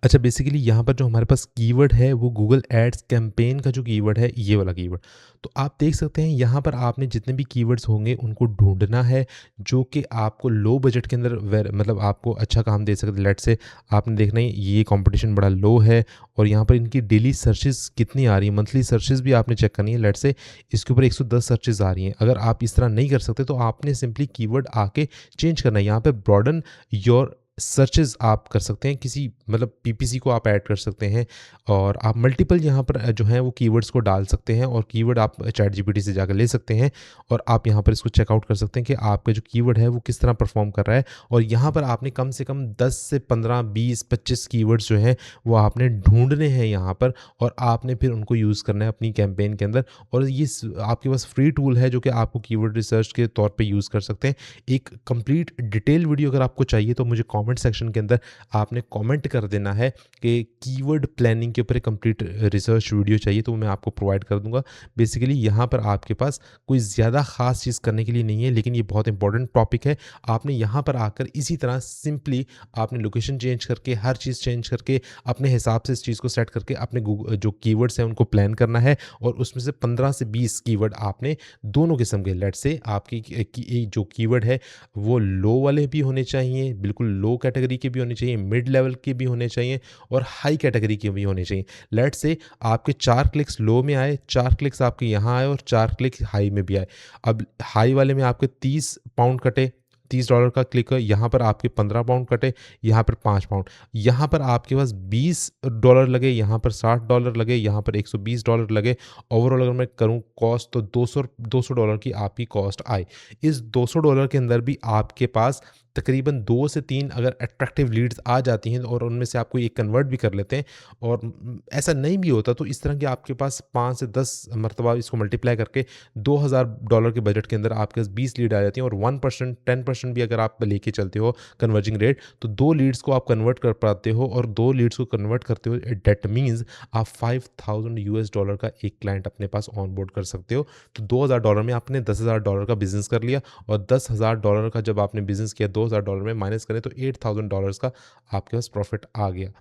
अच्छा, बेसिकली यहाँ पर जो हमारे पास कीवर्ड है वो गूगल एड्स कैंपेन का जो कीवर्ड है, ये वाला कीवर्ड। तो आप देख सकते हैं यहाँ पर आपने जितने भी कीवर्ड्स होंगे उनको ढूंढना है जो कि आपको लो बजट के अंदर मतलब आपको अच्छा काम दे सकते। लेट से आपने देखना है ये कंपटीशन बड़ा लो है, और यहाँ पर इनकी डेली सर्चेज कितनी आ रही है, मंथली सर्चेज भी आपने चेक करनी है। लेट से इसके ऊपर 110 सर्चेज आ रही हैं। अगर आप इस तरह नहीं कर सकते तो आपने सिंपली कीवर्ड आके चेंज करना है। यहाँ पे ब्रॉडन योर सर्चेज़ आप कर सकते हैं, किसी मतलब पीपीसी को आप ऐड कर सकते हैं, और आप मल्टीपल यहाँ पर जो हैं वो कीवर्ड्स को डाल सकते हैं, और कीवर्ड आप चैट जीपीटी से जाकर ले सकते हैं, और आप यहाँ पर इसको चेकआउट कर सकते हैं कि आपका जो कीवर्ड है वो किस तरह परफॉर्म कर रहा है। और यहाँ पर आपने कम से कम 10 से 15 20 25 कीवर्ड्स जो हैं वो आपने ढूंढने हैं यहाँ पर, और आपने फिर उनको यूज़ करना है अपनी कैंपेन के अंदर। और ये आपके पास फ्री टूल है जो कि आपको कीवर्ड रिसर्च के तौर पर यूज़ कर सकते हैं। एक कंप्लीट डिटेल वीडियो अगर आपको चाहिए तो मुझे कमेंट सेक्शन के अंदर आपने कमेंट कर देना है कि कीवर्ड प्लानिंग के ऊपर एक कंप्लीट रिसर्च वीडियो चाहिए, तो मैं आपको प्रोवाइड कर दूंगा। बेसिकली यहाँ पर आपके पास कोई ज़्यादा ख़ास चीज़ करने के लिए नहीं है, लेकिन ये बहुत इंपॉर्टेंट टॉपिक है। आपने यहाँ पर आकर इसी तरह सिंपली आपने लोकेशन चेंज करके, हर चीज़ चेंज करके, अपने हिसाब से इस चीज़ को सेट करके अपने जो कीवर्ड्स हैं उनको प्लान करना है, और उसमें से 15 से 20 कीवर्ड आपने दोनों किस्म के, लेट से आपकी जो कीवर्ड है वो लो वाले भी होने चाहिए, बिल्कुल लो कैटेगरी के भी होने चाहिए, मिड लेवल के भी होने चाहिए, और हाई कैटेगरी के भी होने चाहिए। लेट्स से आपके 4 क्लिक्स लो में आए, 4 क्लिक्स आपके यहाँ आए, और 4 क्लिक्स हाई में भी आए। अब हाई वाले में आपके 30 पाउंड कटे, $30 का क्लिक है, यहाँ पर आपके 15 पाउंड कटे, यहाँ पर 5 पाउंड, यहाँ पर आपके पास $20 लगे, यहाँ पर $60 लगे, यहाँ पर $120 लगे। ओवरऑल अगर मैं करूँ कॉस्ट तो $200 की आपकी कॉस्ट आई। इस $200 के अंदर भी आपके पास तकरीबन 2 से 3 अगर अट्रैक्टिव लीड्स आ जाती हैं, और उनमें से आप कोई एक कन्वर्ट भी कर लेते हैं, और ऐसा नहीं भी होता तो इस तरह के आपके पास 5 से 10 मरतबा इसको मल्टीप्लाई करके $2,000 के बजट के अंदर आपके पास 20 लीड आ जाती हैं, और 1% 10% भी अगर आप लेके चलते हो कन्वर्जिंग रेट, तो 2 लीड्स को आप कन्वर्ट कर पाते हो, और 2 लीड्स को कन्वर्ट करते हो दैट मीन्स आप $5,000 का एक क्लाइंट अपने पास ऑन बोर्ड कर सकते हो। तो $2,000 में आपने $10,000 का बिजनेस कर लिया, और $10,000 का जब आपने बिजनेस किया $2,000 में माइनस करें तो $8,000 का आपके पास प्रॉफिट आ गया।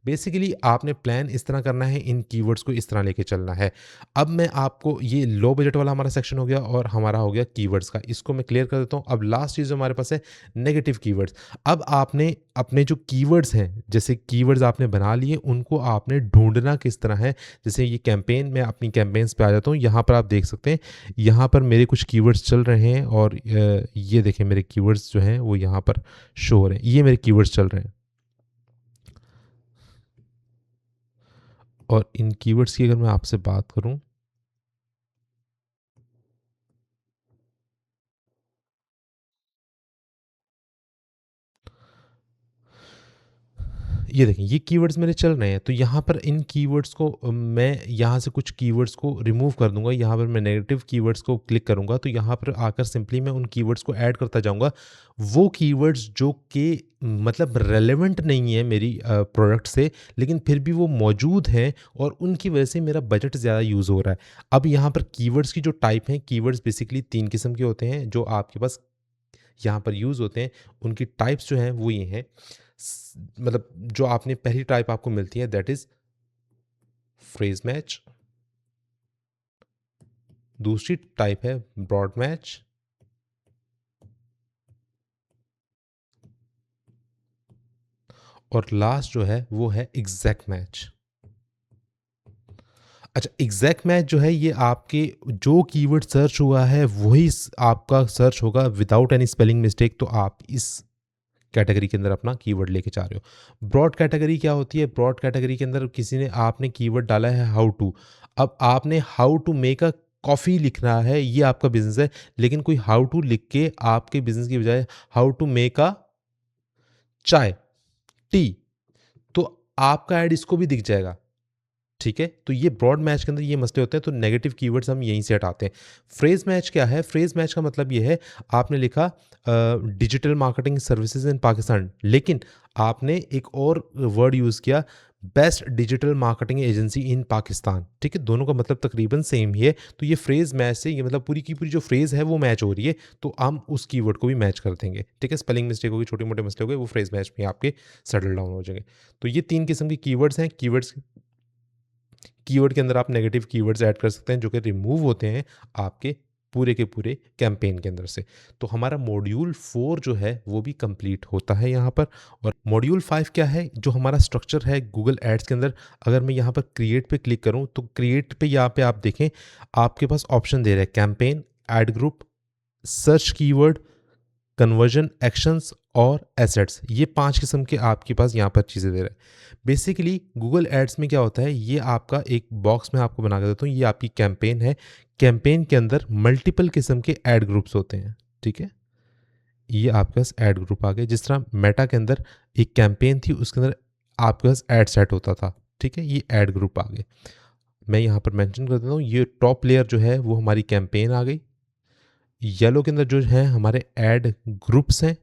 बेसिकली आपने प्लान इस तरह करना है, इन कीवर्ड्स को इस तरह लेके चलना है। अब मैं आपको, ये लो बजट वाला हमारा सेक्शन हो गया और हमारा हो गया कीवर्ड्स का, इसको मैं क्लियर कर देता हूँ। अब लास्ट चीज़ हमारे पास है नेगेटिव कीवर्ड्स। अब आपने अपने जो कीवर्ड्स हैं, जैसे कीवर्ड्स आपने बना लिए, उनको आपने ढूंढना किस तरह है। जैसे ये कैंपेन, मैं अपनी कैंपेन्स पे आ जाता हूँ, यहाँ पर आप देख सकते हैं, यहाँ पर मेरे कुछ कीवर्ड्स चल रहे हैं, और ये देखें मेरे कीवर्ड्स जो हैं वो यहाँ पर शो हो रहे हैं, ये मेरे कीवर्ड्स चल रहे हैं। और इन कीवर्ड्स की अगर मैं आपसे बात करूं, ये देखें ये कीवर्ड्स मेरे चल रहे हैं, तो यहाँ पर इन कीवर्ड्स को मैं यहाँ से कुछ कीवर्ड्स को रिमूव कर दूंगा। यहाँ पर मैं नेगेटिव कीवर्ड्स को क्लिक करूंगा, तो यहाँ पर आकर सिंपली मैं उन कीवर्ड्स को ऐड करता जाऊंगा, वो कीवर्ड्स जो कि मतलब रेलेवेंट नहीं है मेरी प्रोडक्ट से, लेकिन फिर भी वो मौजूद हैं और उनकी वजह से मेरा बजट ज़्यादा यूज़ हो रहा है। अब यहाँ पर कीवर्ड्स की जो टाइप हैं, कीवर्ड्स बेसिकली 3 किस्म के होते हैं जो आपके पास यहाँ पर यूज़ होते हैं। उनकी टाइप्स जो हैं वो ये हैं, मतलब जो आपने पहली टाइप आपको मिलती है दैट इज फ्रेज मैच, दूसरी टाइप है ब्रॉड मैच, और लास्ट जो है वो है एग्जैक्ट मैच। अच्छा, एग्जैक्ट मैच जो है ये आपके जो कीवर्ड सर्च हुआ है वही आपका सर्च होगा विदाउट एनी स्पेलिंग मिस्टेक, तो आप इस कैटेगरी के अंदर अपना कीवर्ड लेके जा रहे हो। ब्रॉड कैटेगरी क्या होती है? ब्रॉड कैटेगरी के अंदर किसी ने आपने कीवर्ड डाला है हाउ टू, अब आपने how to make a coffee लिखना है, ये आपका बिजनेस है, लेकिन कोई हाउ टू लिख के आपके बिजनेस की बजाय हाउ टू मेक अ चाय, टी, तो आपका ऐड इसको भी दिख जाएगा। ठीक है, तो ये ब्रॉड मैच के अंदर ये मसले होते हैं, तो नेगेटिव कीवर्ड्स हम यहीं से हटाते हैं। फ्रेज मैच क्या है? फ्रेज मैच का मतलब ये है, आपने लिखा डिजिटल मार्केटिंग सर्विसेज इन पाकिस्तान, लेकिन आपने एक और वर्ड यूज़ किया, बेस्ट डिजिटल मार्केटिंग एजेंसी इन पाकिस्तान। ठीक है, दोनों का मतलब तकरीबन सेम ही है, तो ये फ्रेज मैच से ये मतलब पूरी की पूरी जो फ्रेज है वो मैच हो रही है, तो हम उस कीवर्ड को भी मैच कर देंगे। ठीक है, स्पेलिंग मिस्टेक होगी, छोटे मोटे मसले हो गए, वो फ्रेज मैच में आपके सेटल डाउन हो जाएंगे। तो ये 3 किस्म के कीवर्ड्स हैं। कीवर्ड के अंदर आप नेगेटिव कीवर्ड्स ऐड कर सकते हैं जो कि रिमूव होते हैं आपके पूरे के पूरे कैंपेन के अंदर से। तो हमारा मॉड्यूल 4 जो है वो भी कंप्लीट होता है यहाँ पर। और मॉड्यूल 5 क्या है? जो हमारा स्ट्रक्चर है गूगल एड्स के अंदर, अगर मैं यहाँ पर क्रिएट पे क्लिक करूँ तो क्रिएट पे यहाँ पे आप देखें आपके पास ऑप्शन दे रहे हैं campaign, ad group, search keyword, conversion actions और एसेट्स। ये 5 किस्म के आपके पास यहाँ पर चीज़ें दे रहे हैं। बेसिकली गूगल एड्स में क्या होता है, ये आपका एक बॉक्स में आपको बना के देता हूँ, ये आपकी कैंपेन है। कैंपेन के अंदर मल्टीपल किस्म के ऐड ग्रुप्स होते हैं। ठीक है, ये आपके पास ऐड ग्रुप आ गए। जिस तरह मेटा के अंदर एक कैंपेन थी, उसके अंदर आपके पास ऐड सेट होता था। ठीक है, ये ऐड ग्रुप आ गए। मैं यहाँ पर मेंशन कर देता हूँ, ये टॉप लेयर जो है वो हमारी कैंपेन आ गई। येलो के अंदर जो है हमारे ऐड ग्रुप्स हैं,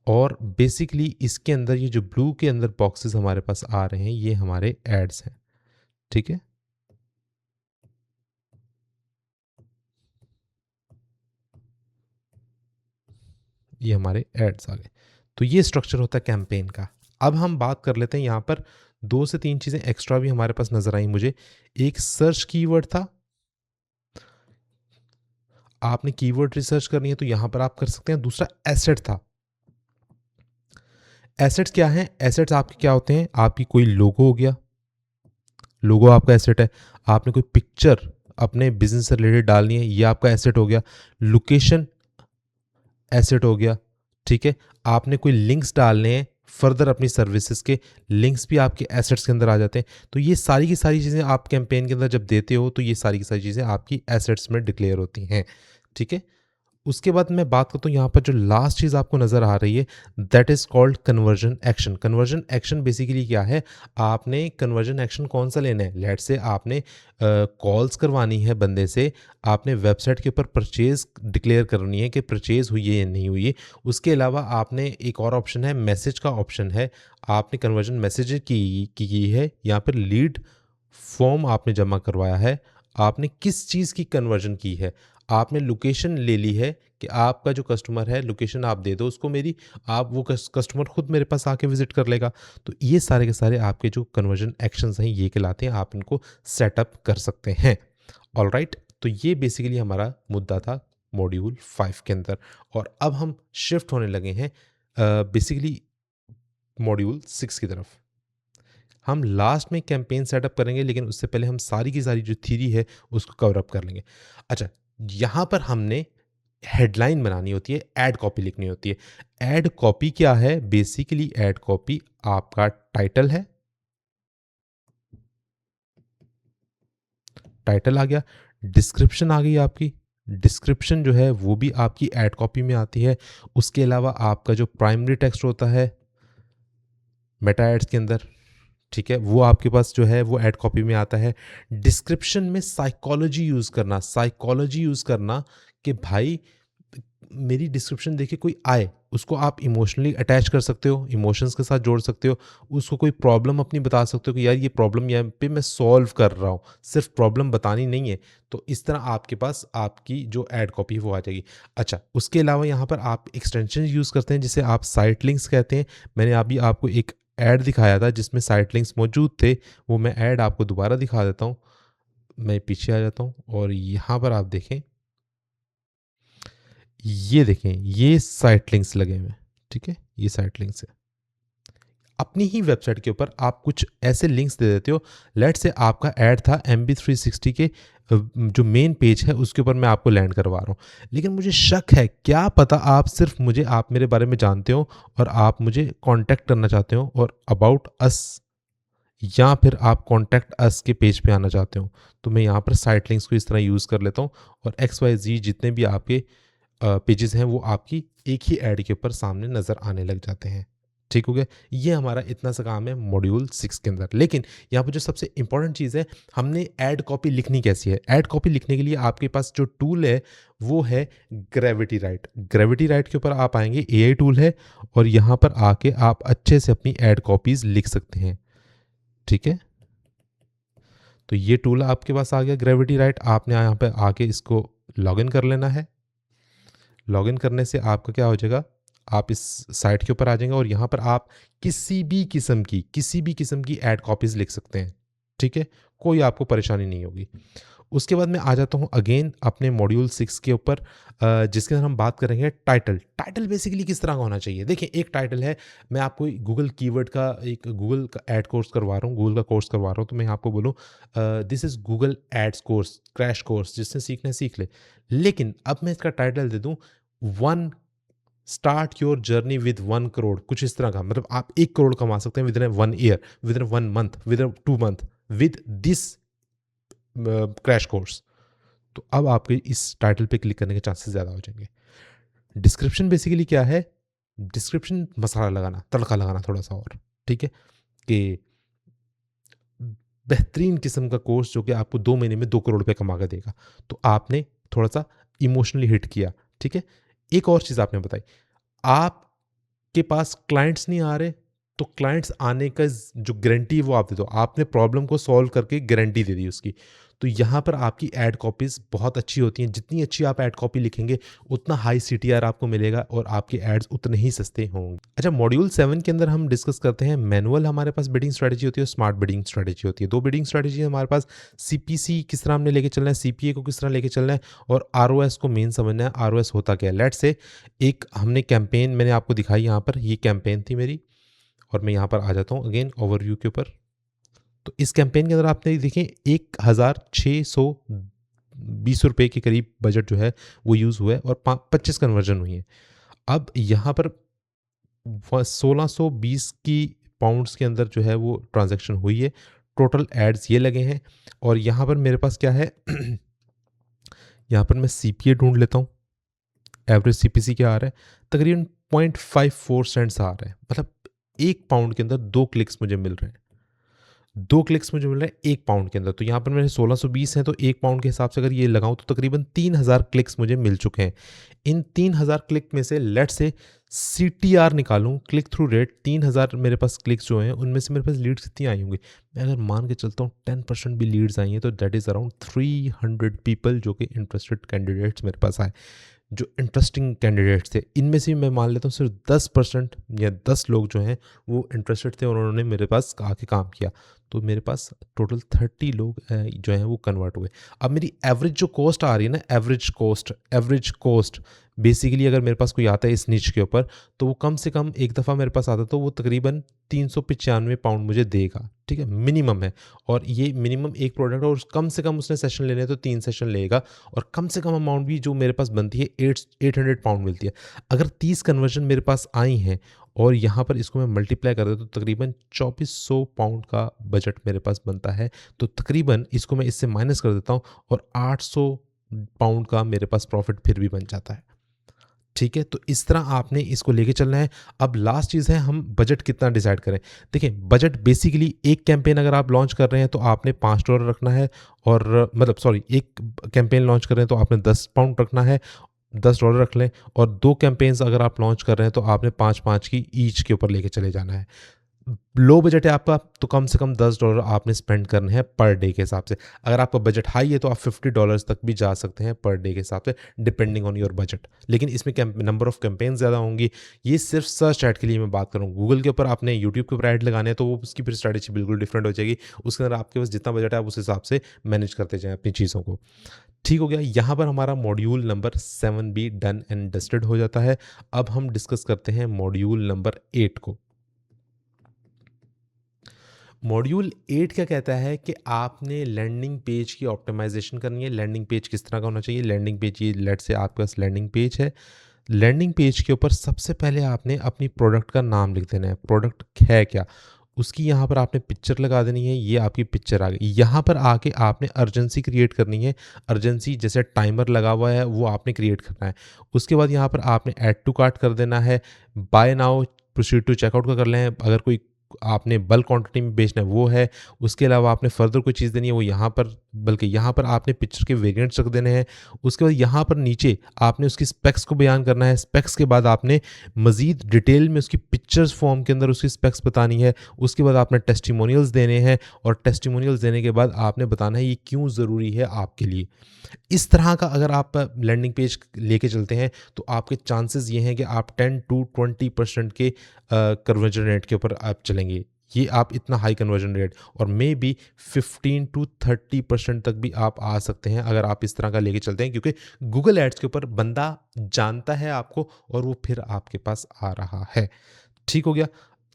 और बेसिकली इसके अंदर ये जो ब्लू के अंदर बॉक्सेस हमारे पास आ रहे हैं ये हमारे एड्स हैं। ठीक है, ये हमारे एड्स आ गए। तो ये स्ट्रक्चर होता है कैंपेन का। अब हम बात कर लेते हैं, यहाँ पर 2 से 3 चीज़ें एक्स्ट्रा भी हमारे पास नज़र आई मुझे। एक सर्च कीवर्ड था, आपने कीवर्ड रिसर्च करनी है तो यहाँ पर आप कर सकते हैं। दूसरा एसेट था। एसेट्स क्या हैं? एसेट्स आपके क्या होते हैं? आपकी कोई लोगो हो गया, लोगो आपका एसेट है। आपने कोई पिक्चर अपने बिजनेस से रिलेटेड डालनी है, ये आपका एसेट हो गया। लोकेशन एसेट हो गया। ठीक है, आपने कोई लिंक्स डालने हैं फर्दर अपनी सर्विसेज के, लिंक्स भी आपके एसेट्स के अंदर आ जाते हैं। तो ये सारी की सारी चीज़ें आप कैंपेन के अंदर जब देते हो तो ये सारी की सारी चीज़ें आपकी एसेट्स में डिक्लेयर होती हैं। ठीक है, उसके बाद मैं बात करता हूँ यहाँ पर जो लास्ट चीज़ आपको नज़र आ रही है that is called conversion action. Conversion action basically क्या है? आपने कन्वर्जन एक्शन कौन सा लेना है? लेट से आपने कॉल्स करवानी है बंदे से, आपने वेबसाइट के ऊपर परचेज़ डिक्लेयर करनी है कि परचेज़ हुई है या नहीं हुई है। उसके अलावा आपने एक और ऑप्शन है, मैसेज का ऑप्शन है, आपने कन्वर्जन मैसेज की है, यहाँ पर लीड फॉर्म आपने जमा करवाया है, आपने किस चीज़ की कन्वर्जन की है, आपने लोकेशन ले ली है कि आपका जो कस्टमर है लोकेशन आप दे दो उसको मेरी, आप वो कस्टमर खुद मेरे पास आके विजिट कर लेगा। तो ये सारे के सारे आपके जो कन्वर्जन एक्शंस हैं ये कहलाते हैं, आप इनको सेटअप कर सकते हैं। ऑलराइट, तो ये बेसिकली हमारा मुद्दा था मॉड्यूल 5 के अंदर। और अब हम शिफ्ट होने लगे हैं बेसिकली मॉड्यूल 6 की तरफ। हम लास्ट में कैंपेन सेटअप करेंगे, लेकिन उससे पहले हम सारी की सारी जो थ्योरी है उसको कवर अप कर लेंगे। अच्छा, यहाँ पर हमने हेडलाइन बनानी होती है, एड कॉपी लिखनी होती है। एड कॉपी क्या है? बेसिकली एड कॉपी आपका टाइटल है, टाइटल आ गया, डिस्क्रिप्शन आ गई आपकी, डिस्क्रिप्शन जो है वो भी आपकी एड कॉपी में आती है। उसके अलावा आपका जो प्राइमरी टेक्स्ट होता है, मेटा एड्स के अंदर, ठीक है, वो आपके पास जो है वो ऐड कॉपी में आता है। डिस्क्रिप्शन में साइकोलॉजी यूज़ करना कि भाई मेरी डिस्क्रिप्शन देखे कोई आए, उसको आप इमोशनली अटैच कर सकते हो, इमोशंस के साथ जोड़ सकते हो, उसको कोई प्रॉब्लम अपनी बता सकते हो कि यार ये प्रॉब्लम यहाँ पे मैं सॉल्व कर रहा हूँ, सिर्फ प्रॉब्लम बतानी नहीं है। तो इस तरह आपके पास आपकी जो ऐड कॉपी है वो आ जाएगी। अच्छा, उसके अलावा यहाँ पर आप एक्सटेंशन यूज़ करते हैं जिसे आप साइट लिंक्स कहते हैं। मैंने अभी आपको एक ऐड दिखाया था जिसमें साइट लिंक्स मौजूद थे, वो मैं ऐड आपको दोबारा दिखा देता हूँ। मैं पीछे आ जाता हूँ और यहाँ पर आप देखें, ये देखें, ये साइट लिंक्स लगे हुए हैं, ठीक है, ये साइट लिंक्स है। अपनी ही वेबसाइट के ऊपर आप कुछ ऐसे लिंक्स दे देते हो। लेट्स से आपका ऐड था MB360 के जो मेन पेज है उसके ऊपर मैं आपको लैंड करवा रहा हूँ, लेकिन मुझे शक है, क्या पता आप मेरे बारे में जानते हो और आप मुझे कांटेक्ट करना चाहते हो और अबाउट अस, या फिर आप कॉन्टैक्ट अस के पेज पे आना चाहते हो। तो मैं यहाँ पर साइट लिंक्स को इस तरह यूज़ कर लेता हूँ और XYZ जितने भी आपके पेजेस हैं वो आपकी एक ही ऐड के ऊपर सामने नज़र आने लग जाते हैं। ठीक हो गया? ये हमारा इतना सा काम है मॉड्यूल 6 के अंदर। लेकिन यहाँ पर जो सबसे इम्पोर्टेंट चीज़ है, हमने ऐड कॉपी लिखनी कैसी है? ऐड कॉपी लिखने के लिए आपके पास जो टूल है वो है ग्रेविटी राइट। ग्रेविटी राइट के ऊपर आप आएँगे, AI टूल है और यहाँ पर आके आप अच्छे से अपनी ऐड कॉपीज़ लिख सकते हैं। ठीक है? तो ये टूल आपके पास आ गया ग्रेविटी राइट। आपने यहाँ पे आके इसको लॉगिन कर लेना है। लॉगिन करने से आपका क्या हो जाएगा, आप इस साइट के ऊपर आ जाएंगे और यहाँ पर आप किसी भी किस्म की ऐड कॉपीज़ लिख सकते हैं। ठीक है, कोई आपको परेशानी नहीं होगी। उसके बाद मैं आ जाता हूँ अगेन अपने मॉड्यूल 6 के ऊपर, जिसके अंदर हम बात करेंगे टाइटल। टाइटल बेसिकली किस तरह का होना चाहिए? देखिए, एक टाइटल है, मैं आपको गूगल कीवर्ड का एक गूगल का ऐड कोर्स करवा रहा हूँ, गूगल का कोर्स करवा रहा हूँ, तो मैं आपको बोलूँ this is Google ads course, crash course, जिसने सीखना है सीख ले। लेकिन अब मैं इसका टाइटल दे दूँ, one start your journey with 1 crore, कुछ इस तरह का। मतलब आप 1 करोड़ कमा सकते हैं with in 1 year, with in 1 month, with in 2 month, with this crash course. तो अब आपके इस टाइटल पे क्लिक करने के चांसेस ज़्यादा हो जाएंगे। डिस्क्रिप्शन बेसिकली क्या है? डिस्क्रिप्शन मसाला लगाना, तड़का लगाना थोड़ा सा और, ठीक है, कि बेहतरीन किस्म का कोर्स जो कि आपको 2 महीने में 2 करोड़ रुपए कमा कर देगा। तो आपने थोड़ा सा इमोशनली हिट किया, ठीक है। एक और चीज़ आपने बताई, आपके पास क्लाइंट्स नहीं आ रहे, तो क्लाइंट्स आने का जो गारंटी है वो आप दे दो। आपने प्रॉब्लम को सॉल्व करके गारंटी दे दी उसकी। तो यहाँ पर आपकी ऐड कॉपीज़ बहुत अच्छी होती हैं। जितनी अच्छी आप ऐड कॉपी लिखेंगे, उतना हाई CTR आपको मिलेगा और आपके एड्स उतने ही सस्ते होंगे। अच्छा, मॉड्यूल 7 के अंदर हम डिस्कस करते हैं मैनुअल, हमारे पास बिडिंग स्ट्रैटेजी होती है और स्मार्ट बिडिंग स्ट्रैटेजी होती है। 2 बिडिंग स्ट्रैटेजी है हमारे पास। CPC किस तरह हमने लेके चलना है, CPA को किस तरह लेके चलना है और ROS को मेन समझना है। ROS होता क्या है? लेट्स से एक हमने कैंपेन मैंने आपको दिखाई यहाँ पर, ये कैंपेन थी मेरी और मैं यहाँ पर आ जाता हूँ अगेन ओवरव्यू के ऊपर। तो इस कैंपेन के अंदर आपने देखें 1620 रुपये के करीब बजट जो है वो यूज़ हुआ है और 25 कन्वर्जन हुई है। अब यहाँ पर 1620 की पाउंड्स के अंदर जो है वो ट्रांजैक्शन हुई है। टोटल एड्स ये लगे हैं और यहाँ पर मेरे पास क्या है यहाँ पर मैं CPA ढूंढ लेता हूँ। एवरेज CPC क्या आ रहा है? तकरीबन 0.54 सेंट्स आ रहा है। मतलब 1 पाउंड के अंदर 2 क्लिक्स मुझे मिल रहे हैं। 2 क्लिक्स मुझे मिल रहे हैं 1 पाउंड के अंदर। तो यहाँ पर मेरे 1620 हैं, तो 1 पाउंड के हिसाब से अगर ये लगाऊँ तो तकरीबन 3000 क्लिक्स मुझे मिल चुके हैं। इन 3000 क्लिक में से लेट्स से CTR निकालूँ, क्लिक थ्रू रेट, 3000 मेरे पास क्लिक्स जो हैं उनमें से मेरे पास लीड्स कितनी आई होंगी? मैं अगर मान के चलता हूँ 10% भी लीड्स आई हैं तो दैट इज़ अराउंड 300 पीपल जो कि इंटरेस्टेड कैंडिडेट्स मेरे पास आए, जो इंटरेस्टिंग कैंडिडेट्स थे। इनमें से मैं मान लेता हूँ सिर्फ 10% या 10 लोग जो हैं वो इंटरेस्टेड थे और उन्होंने मेरे पास आके काम किया। तो मेरे पास टोटल 30 लोग जो हैं वो कन्वर्ट हुए। अब मेरी एवरेज जो कॉस्ट आ रही है ना, एवरेज कॉस्ट बेसिकली अगर मेरे पास कोई आता है इस नीच के ऊपर, तो वो कम से कम एक दफ़ा मेरे पास आता तो वो तकरीबन 395 पाउंड मुझे देगा, ठीक है, मिनिमम है। और ये मिनिमम एक प्रोडक्ट है और कम से कम उसने सेशन लेने हैं तो 3 सेशन लेगा और कम से कम अमाउंट भी जो मेरे पास बनती है 800 पाउंड मिलती है। अगर 30 कन्वर्जन मेरे पास आई हैं और यहाँ पर इसको मैं मल्टीप्लाई कर देता तो तकरीबन 2400 पाउंड का बजट मेरे पास बनता है। तो तकरीबन इसको मैं इससे माइनस कर देता हूँ और 800 पाउंड का मेरे पास प्रॉफिट फिर भी बन जाता है। ठीक है, तो इस तरह आपने इसको लेके चलना है। अब लास्ट चीज़ है, हम बजट कितना डिसाइड करें। देखिए, बजट बेसिकली एक कैंपेन अगर आप लॉन्च कर रहे हैं तो आपने $5 रखना है, और मतलब सॉरी, एक कैंपेन लॉन्च कर रहे हैं तो आपने £10 रखना है, $10 रख लें। और 2 कैंपेन्स अगर आप लॉन्च कर रहे हैं तो आपने 5-5 की ईच के ऊपर लेके चले जाना है। लो बजट है आपका तो कम से कम $10 आपने स्पेंड करने हैं पर डे के हिसाब से। अगर आपका बजट हाई है तो आप $50 तक भी जा सकते हैं पर डे के हिसाब से, डिपेंडिंग ऑन योर बजट। लेकिन इसमें नंबर ऑफ कैंपेन ज़्यादा होंगी। ये सिर्फ सर्च ऐड के लिए मैं बात कर रहा हूँ। गूगल के ऊपर आपने यूट्यूब के ऊपर ऐड लगाने हैं तो वो उसकी फिर स्ट्रैटेजी बिल्कुल डिफरेंट हो जाएगी। उसके अंदर आपके पास जितना बजट है आप उस हिसाब से मैनेज करते जाएँ अपनी चीज़ों को। ठीक हो गया, यहाँ पर हमारा मॉड्यूल नंबर 7 भी डन एंड डस्टेड हो जाता है। अब हम डिस्कस करते हैं मॉड्यूल नंबर 8 को। मॉड्यूल 8 क्या कहता है कि आपने लैंडिंग पेज की ऑप्टिमाइजेशन करनी है। लैंडिंग पेज किस तरह का होना चाहिए? लैंडिंग पेज, ये लेट से आपके पास लैंडिंग पेज है। लैंडिंग पेज के ऊपर सबसे पहले आपने अपनी प्रोडक्ट का नाम लिख देना है। प्रोडक्ट है क्या, उसकी यहाँ पर आपने पिक्चर लगा देनी है। ये आपकी पिक्चर आ गई। यहाँ पर आके आपने अर्जेंसी क्रिएट करनी है। अर्जेंसी जैसे टाइमर लगा हुआ है वो आपने क्रिएट करना है। उसके बाद यहाँ पर आपने ऐड टू कार्ट कर देना है। Buy now, proceed to checkout का कर लें। अगर कोई आपने बल्क क्वांटिटी में बेचना है वो है। उसके अलावा आपने फर्दर कोई चीज़ देनी है वो यहाँ पर, बल्कि यहाँ पर आपने पिक्चर के वेरिएंट्स रख देने हैं। उसके बाद यहाँ पर नीचे आपने उसकी स्पेक्स को बयान करना है। स्पेक्स के बाद आपने मज़ीद डिटेल में उसकी पिक्चर्स फॉर्म के अंदर उसकी स्पेक्स बतानी है। उसके बाद आपने टेस्टिमोनियल्स देने हैं, और टेस्टिमोनियल्स देने के बाद आपने बताना है ये क्यों ज़रूरी है आपके लिए। इस तरह का अगर आप लैंडिंग पेज लेके चलते हैं तो आपके चांसेस ये हैं कि आप 10 टू 20% के कन्वर्जन रेट के ऊपर आप चलेंगे। ये आप इतना हाई कन्वर्जन रेट, और मे बी 15 टू 30% तक भी आप आ सकते हैं अगर आप इस तरह का लेके चलते हैं, क्योंकि गूगल एड्स के ऊपर बंदा जानता है आपको और वो फिर आपके पास आ रहा है। ठीक हो गया,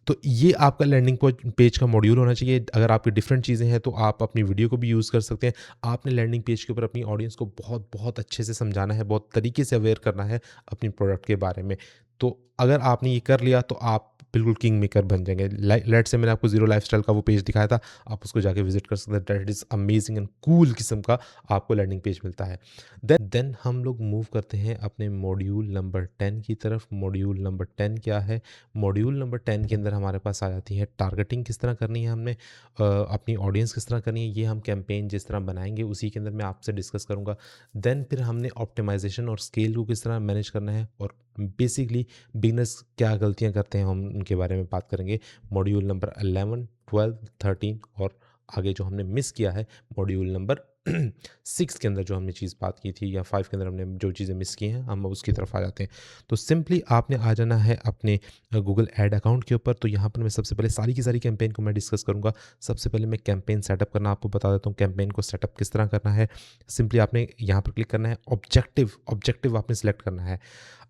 तो ये आपका लैंडिंग पेज का मॉड्यूल होना चाहिए। अगर आपकी डिफरेंट चीज़ें हैं तो आप अपनी वीडियो को भी यूज़ कर सकते हैं। आपने लैंडिंग पेज के ऊपर अपनी ऑडियंस को बहुत बहुत अच्छे से समझाना है, बहुत तरीके से अवेयर करना है अपनी प्रोडक्ट के बारे में। तो अगर आपने ये कर लिया तो आप बिल्कुल किंग मेकर बन जाएंगे। लेट से मैंने आपको जीरो लाइफस्टाइल का वो पेज दिखाया था, आप उसको जाके विजिट कर सकते हैं। That is amazing and cool किस्म का आपको लैंडिंग पेज मिलता है। देन हम लोग मूव करते हैं अपने मॉड्यूल नंबर 10 की तरफ। मॉड्यूल नंबर 10 क्या है? मॉड्यूल नंबर 10 के अंदर हमारे पास आ जाती है टारगेटिंग किस तरह करनी है, हमने अपनी ऑडियंस किस तरह करनी है। ये हम कैंपेन जिस तरह बनाएंगे उसी के अंदर मैं आपसे डिस्कस करूंगा। देन फिर हमने ऑप्टिमाइजेशन और स्केल को किस तरह मैनेज करना है, और बेसिकली बिगनर्स क्या गलतियां करते हैं हम उनके बारे में बात करेंगे। मॉड्यूल नंबर 11, 12, 13 और आगे जो हमने मिस किया है मॉड्यूल नंबर 6 के अंदर जो हमने चीज़ बात की थी, या 5 के अंदर हमने जो चीज़ें मिस की हैं, हम उसकी तरफ आ जाते हैं। तो सिंपली आपने आ जाना है अपने गूगल ऐड अकाउंट के ऊपर। तो यहाँ पर मैं सबसे पहले सारी की सारी कैंपेन को मैं डिस्कस करूँगा। सबसे पहले मैं कैंपेन सेटअप करना आपको बता देता हूँ। कैंपेन को सेटअप किस तरह करना है, सिंपली आपने यहाँ पर क्लिक करना है। ऑब्जेक्टिव आपने सेलेक्ट करना है।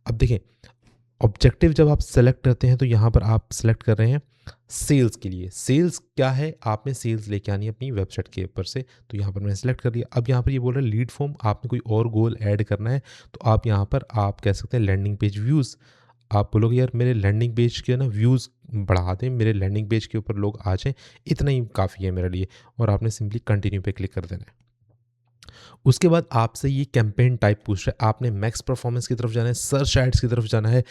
अब देखें, ऑब्जेक्टिव जब आप सेलेक्ट करते हैं तो यहाँ पर आप सेलेक्ट कर रहे हैं सेल्स के लिए। सेल्स क्या है, आपने सेल्स लेके आनी है अपनी वेबसाइट के ऊपर से। तो यहाँ पर मैंने सेलेक्ट कर लिया। अब यहाँ पर ये बोल रहा है लीड फॉर्म, आपने कोई और गोल ऐड करना है तो आप यहाँ पर आप कह सकते हैं लैंडिंग पेज व्यूज़। आप बोलोगे यार मेरे लैंडिंग पेज के ना व्यूज़ बढ़ा दें, मेरे लैंडिंग पेज के ऊपर लोग आ जाएँ, इतना ही काफ़ी है मेरे लिए। और आपने सिंपली कंटिन्यू पे क्लिक कर देना है। उसके बाद आपसे ये कैंपेन टाइप पूछ रहा है, आपने मैक्स परफॉर्मेंस की तरफ जाना है, सर्च एड्स की तरफ जाना है,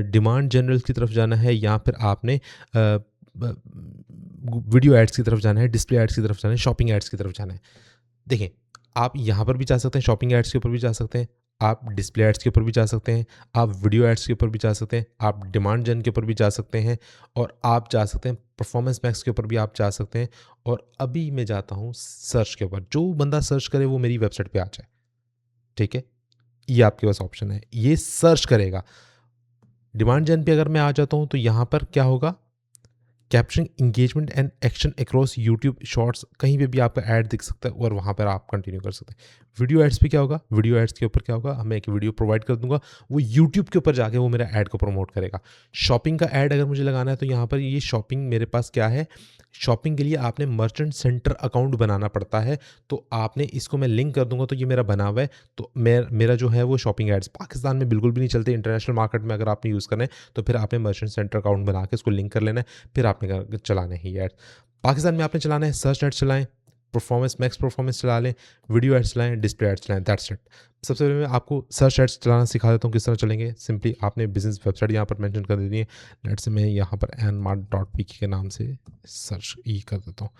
डिमांड जनरल की तरफ जाना है, या फिर आपने वीडियो एड्स की तरफ जाना है, डिस्प्ले एड्स की तरफ जाना है, शॉपिंग एड्स की तरफ जाना है। देखें, आप यहाँ पर भी जा सकते हैं, शॉपिंग एड्स के ऊपर भी जा सकते हैं, आप डिस्प्ले एड्स के ऊपर भी जा सकते हैं, आप वीडियो एड्स के ऊपर भी जा सकते हैं, आप डिमांड जन के ऊपर भी जा सकते हैं, और आप जा सकते हैं परफॉर्मेंस मैक्स के ऊपर भी आप जा सकते हैं। और अभी मैं जाता हूँ सर्च के ऊपर। जो बंदा सर्च करे वो मेरी वेबसाइट पे आ जाए। ठीक है, ये आपके पास ऑप्शन है, ये सर्च करेगा। डिमांड जन पे अगर मैं आ जाता हूँ तो यहाँ पर क्या होगा, capturing engagement and action across YouTube shorts, कहीं पे भी आपका ऐड दिख सकता है और वहाँ पर आप कंटिन्यू कर सकते हैं। वीडियो एड्स पे क्या होगा, वीडियो एड्स के ऊपर क्या होगा, हमें एक वीडियो प्रोवाइड कर दूंगा, वो यूट्यूब के ऊपर जाके वो मेरा ऐड को प्रमोट करेगा। शॉपिंग का ऐड अगर मुझे लगाना है तो यहाँ पर ये शॉपिंग मेरे पास क्या है, शॉपिंग के लिए आपने मर्चेंट सेंटर अकाउंट बनाना पड़ता है। तो आपने इसको मैं लिंक कर दूंगा, तो ये मेरा बना हुआ है। तो मेरा जो है वो शॉपिंग एड्स पाकिस्तान में बिल्कुल भी नहीं चलते। इंटरनेशनल मार्केट में अगर आपने यूज़ करना है तो फिर आपने मर्चेंट सेंटर अकाउंट बना के उसको लिंक कर लेना है, फिर आपने चलाना है ये ऐड। पाकिस्तान में आपने चलाना है सर्च एड्स चलाएं, परफॉर्मेंस मैक्स परफॉर्मेंस चला लें, वीडियो एड्स चलाएं, डिस्प्ले एड्स चलाएं, दैट्स इट। सबसे पहले मैं आपको सर्च एड्स चलाना सिखा देता हूँ किस तरह चलेंगे। सिंपली आपने बिजनेस वेबसाइट यहाँ पर मेंशन कर देनी है। लेट्स से मैं यहाँ पर nmart.pk के नाम से सर्च कर देता हूँ।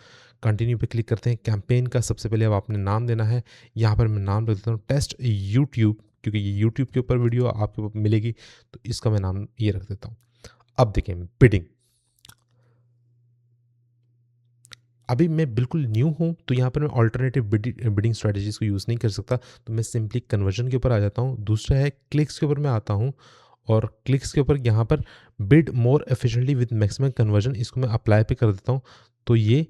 कंटिन्यू पे क्लिक करते हैं। कैंपेन का सबसे पहले अब आपने नाम देना है। यहाँ पर मैं नाम रख देता हूँ टेस्ट यूट्यूब, क्योंकि ये यूट्यूब के ऊपर वीडियो आपको मिलेगी, तो इसका मैं नाम ये रख देता हूँ। अब देखें बिडिंग, अभी मैं बिल्कुल न्यू हूँ तो यहाँ पर मैं ऑल्टरनेटिव बिडिंग स्ट्रेटजीज़ को यूज़ नहीं कर सकता, तो मैं सिंपली कन्वर्जन के ऊपर आ जाता हूँ। दूसरा है क्लिक्स के ऊपर मैं आता हूँ, और क्लिक्स के ऊपर यहाँ पर bid more efficiently with maximum conversion, इसको मैं अप्लाई पे कर देता हूँ। तो ये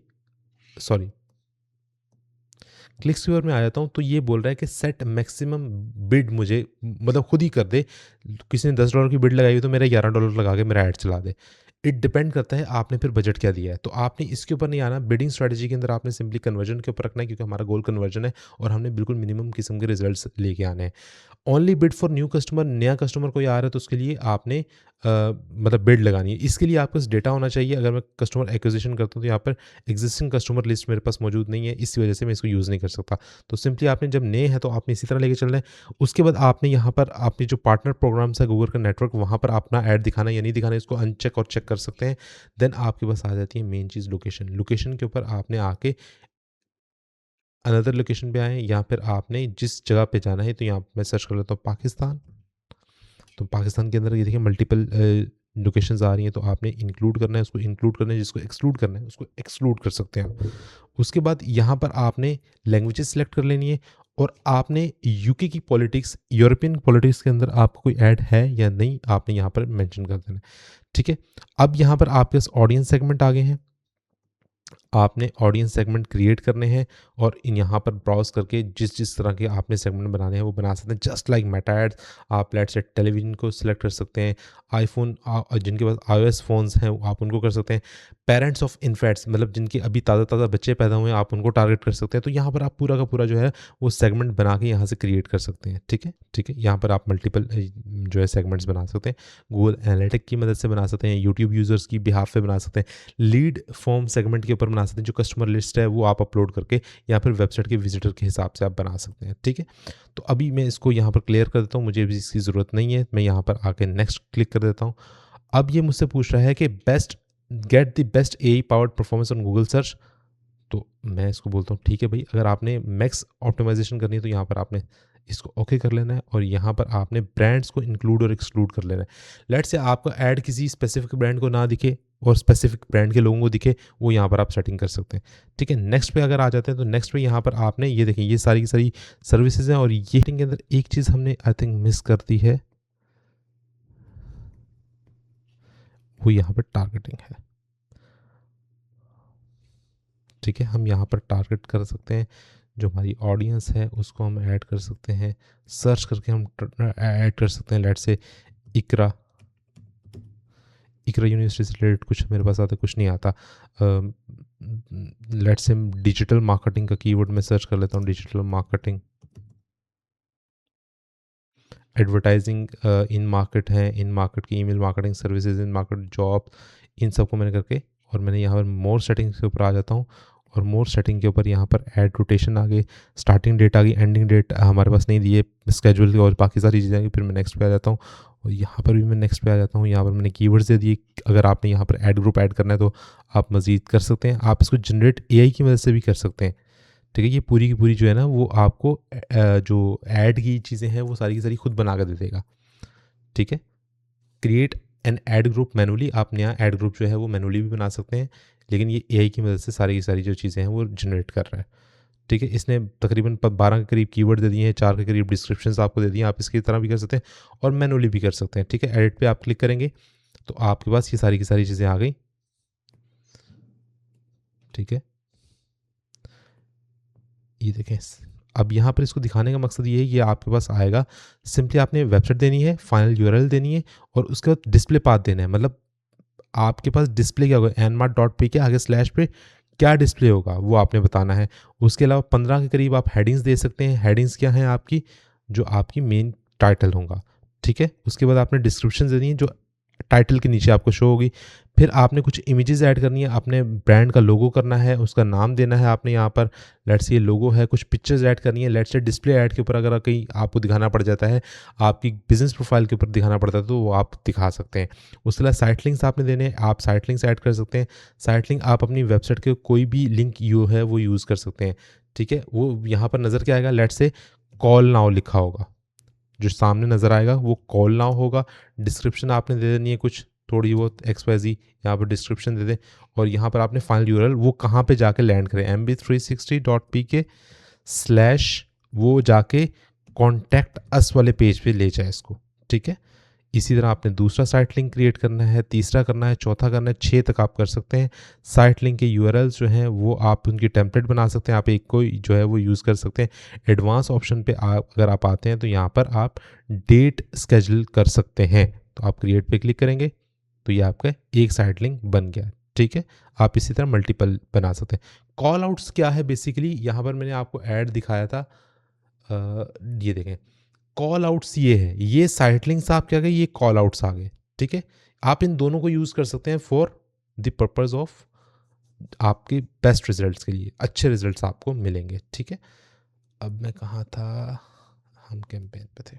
क्लिक्स के ऊपर मैं आ जाता हूँ, तो ये बोल रहा है कि सेट मैक्सिमम बिड, मुझे मतलब खुद ही कर दे। किसी ने $10 की बिड लगाई हुई तो मेरा $11 लगा के मेरा ऐड चला दे। इट डिपेंड करता है आपने फिर बजट क्या दिया है। तो आपने इसके ऊपर नहीं आना। बिडिंग स्ट्रेटजी के अंदर आपने सिंपली कन्वर्जन के ऊपर रखना है, क्योंकि हमारा गोल कन्वर्जन है और हमने बिल्कुल मिनिमम किस्म के रिजल्ट्स लेके आने हैं। Only bid for new customer, नया कस्टमर कोई आ रहा है तो उसके लिए आपने मतलब बिड लगानी है। इसके लिए आपके पास डेटा होना चाहिए। अगर मैं कस्टमर एक्विजिशन करता हूँ तो यहाँ पर एग्जिस्टिंग कस्टमर लिस्ट मेरे पास मौजूद नहीं है, इसी वजह से मैं इसको यूज़ नहीं कर सकता। तो सिंपली आपने जब नए हैं तो आपने इसी तरह लेके चलना है। उसके बाद आपने यहाँ पर आपने जो पार्टनर प्रोग्राम्स है गूगल का नेटवर्क, वहाँ पर अपना ऐड दिखाना है या नहीं दिखाना है, इसको अनचेक और चेक कर सकते हैं। देन आपके पास आ जाती है मेन चीज़ लोकेशन। लोकेशन के ऊपर आपने आके अनदर लोकेशन पे आए, या फिर आपने जिस जगह पे जाना है, तो यहाँ मैं सर्च कर लेता हूँ पाकिस्तान। तो पाकिस्तान के अंदर ये देखिए मल्टीपल लोकेशंस आ रही हैं, तो आपने इंक्लूड करना है, उसको इंक्लूड करना है, जिसको एक्सक्लूड करना है उसको एक्सक्लूड कर सकते हैं आप। उसके बाद यहाँ पर आपने लैंग्वेजेस सेलेक्ट कर लेनी है, और आपने यूके की पॉलिटिक्स, यूरोपियन पॉलिटिक्स के अंदर आपको कोई ऐड है या नहीं, आपने यहाँ पर मेंशन कर देना है। ठीक है, अब यहाँ पर आपके पास ऑडियंस सेगमेंट आ गए हैं। आपने ऑडियंस सेगमेंट क्रिएट करने हैं, और इन यहाँ पर ब्राउज करके जिस जिस तरह के आपने सेगमेंट बनाने हैं वो बना सकते हैं। जस्ट लाइक मेटा एड्स, आप लेट्स से टेलीविजन को सिलेक्ट कर सकते हैं। आईफोन जिनके पास iOS फ़ोन्स हैं आप उनको कर सकते हैं। पेरेंट्स ऑफ इन्फेंट्स, मतलब जिनके अभी ताज़ा बच्चे पैदा हुए हैं, आप उनको टारगेट कर सकते हैं। तो यहाँ पर आप पूरा का पूरा जो है वो सेगमेंट बना के यहाँ से क्रिएट कर सकते हैं। ठीक है, यहाँ पर आप मल्टीपल जो है सेगमेंट्स बना सकते हैं। गूगल एनालिटिक की मदद से बना सकते हैं, यूट्यूब यूज़र्स की बिहाफ पे बना सकते हैं, लीड फॉर्म सेगमेंट के ऊपर बना सकते हैं। जो कस्टमर लिस्ट है वो आप अपलोड करके या फिर वेबसाइट के विजिटर के हिसाब से आप बना सकते हैं। ठीक है, तो अभी मैं इसको यहाँ पर क्लियर कर देता हूँ, मुझे अभी इसकी ज़रूरत नहीं है। मैं यहाँ पर आके नेक्स्ट क्लिक कर देता हूँ। अब ये मुझसे पूछ रहा है कि gate the best AI powered performance on Google search. तो मैं इसको बोलता हूँ ठीक है भाई, अगर आपने मैक्स ऑप्टिमाइजेशन करनी है तो यहाँ पर आपने इसको ओके कर लेना है, और यहाँ पर आपने ब्रांड्स को इंक्लूड और एक्सक्लूड कर लेना है। लेट्स से आपका ऐड किसी स्पेसिफिक ब्रांड को ना दिखे और स्पेसिफिक ब्रांड के लोगों को दिखे, वो यहाँ पर आप सेटिंग कर सकते हैं। ठीक है, नेक्स्ट पे अगर आ जाते हैं तो नेक्स्ट पे यहाँ पर आपने ये देखें, ये सारी की सारी सर्विसेज हैं, और ये सेटिंग के अंदर एक चीज़ हमने आई थिंक मिस कर दी है, वो यहाँ पर टारगेटिंग है। ठीक है, हम यहाँ पर टारगेट कर सकते हैं, जो हमारी ऑडियंस है उसको हम ऐड कर सकते हैं। सर्च करके हम ऐड कर सकते हैं। लेट्स से इकरा यूनिवर्सिटी से रिलेटेड कुछ मेरे पास आता, कुछ नहीं आता। लेट्स से डिजिटल मार्केटिंग का कीवर्ड मैं सर्च कर लेता हूँ, digital marketing, advertising in market है, इन मार्केट की email marketing services, in market job, इन सबको मैंने करके, और मैंने यहाँ पर मोर सेटिंग्स के ऊपर आ जाता हूँ, और मोर सेटिंग के ऊपर यहाँ पर ऐड रोटेशन आ गई, स्टार्टिंग डेट आ गई, एंडिंग डेट हमारे पास नहीं दिए, स्केड्यूल और बाकी सारी चीज़ें आ गई। फिर मैं नेक्स्ट पे आ जाता हूँ, और यहाँ पर भी मैं नेक्स्ट पे आ जाता हूँ। यहाँ पर मैंने कीवर्ड्स दे दिए। अगर आपने यहाँ पर ऐड ग्रुप ऐड करना है तो आप मज़ीद कर सकते हैं। आप इसको जनरेट AI की मदद से भी कर सकते हैं। ठीक है, ये पूरी की पूरी जो है ना वो आपको जो ऐड की चीज़ें हैं वो सारी की सारी खुद बना कर दे देगा। ठीक है, create an add group manually, आप नया ऐड ग्रुप जो है वो मैनुअली भी बना सकते हैं, लेकिन ये AI की मदद से सारी की सारी जो चीज़ें हैं वो जनरेट कर रहा है। ठीक है, इसने तकरीबन 12 के करीब कीवर्ड दे दिए हैं, 4 के करीब डिस्क्रिप्शंस आपको दे दिए हैं। आप इसकी तरह भी कर सकते हैं और मैनुअली भी कर सकते हैं। ठीक है, एडिट पे आप क्लिक करेंगे तो आपके पास ये सारी की सारी चीज़ें आ गई। ठीक है, ये देखें, अब यहाँ पर इसको दिखाने का मकसद ये है कि आपके पास आएगा। सिंपली आपने वेबसाइट देनी है, फाइनल URL देनी है, और उसके बाद डिस्प्ले पाथ देना है। मतलब आपके पास डिस्प्ले क्या होगा, nmart.p के आगे स्लैश पे क्या डिस्प्ले होगा वो आपने बताना है। उसके अलावा 15 के करीब आप हेडिंग्स दे सकते हैं। हेडिंग्स क्या हैं आपकी, जो आपकी मेन टाइटल होगा। ठीक है, उसके बाद आपने डिस्क्रिप्शन देनी है जो टाइटल के नीचे आपको शो होगी। फिर आपने कुछ इमेजेस ऐड करनी है, अपने ब्रांड का लोगो करना है, उसका नाम देना है आपने यहाँ पर, लेट्स से ये लोगो है, कुछ पिक्चर्स ऐड करनी है, लेट्स से डिस्प्ले ऐड के ऊपर अगर कहीं आपको दिखाना पड़ जाता है, आपकी बिजनेस प्रोफाइल के ऊपर दिखाना पड़ता है तो वो आप दिखा सकते हैं। उसके अलावा साइट लिंक्स आपने देने हैं, आप साइट लिंक्स ऐड कर सकते हैं। साइट लिंक आप अपनी वेबसाइट के कोई भी लिंक यू है वो यूज़ कर सकते हैं, ठीक है। वो यहाँ पर नज़र क्या आएगा, लेट्स से कॉल नाउ लिखा होगा, जो सामने नज़र आएगा वो कॉल नाउ होगा। डिस्क्रिप्शन आपने दे देनी है कुछ थोड़ी बहुत XYZ, यहाँ पर डिस्क्रिप्शन दे दें, और यहाँ पर आपने फाइनल यूआरएल वो कहाँ पे जाके लैंड करें, mb360.pk स्लैश वो जाके कॉन्टैक्ट अस वाले पेज पे ले जाए इसको, ठीक है। इसी तरह आपने दूसरा साइट लिंक क्रिएट करना है, तीसरा करना है, चौथा करना है, 6 तक आप कर सकते हैं। साइट लिंक के यूआरएल्स जो हैं वो आप उनकी टेम्पलेट बना सकते हैं, आप एक को जो है वो यूज़ कर सकते हैं। एडवांस ऑप्शन पे आप अगर आप आते हैं तो यहाँ पर आप डेट स्केड्यूल कर सकते हैं, तो आप क्रिएट पे क्लिक करेंगे तो ये आपका एक साइट लिंक बन गया, ठीक है। आप इसी तरह मल्टीपल बना सकते हैं। कॉल आउट्स क्या है बेसिकली, यहाँ पर मैंने आपको ऐड दिखाया था, ये देखें कॉल आउट्स ये है, ये साइट लिंक्स आपके आ गए, ये कॉल आउट्स आ गए, ठीक है। आप इन दोनों को यूज़ कर सकते हैं फॉर द पर्पस ऑफ आपके बेस्ट रिजल्ट्स के लिए, अच्छे रिजल्ट्स आपको मिलेंगे, ठीक है। अब मैं कहाँ था, हम कैंपेन पे थे,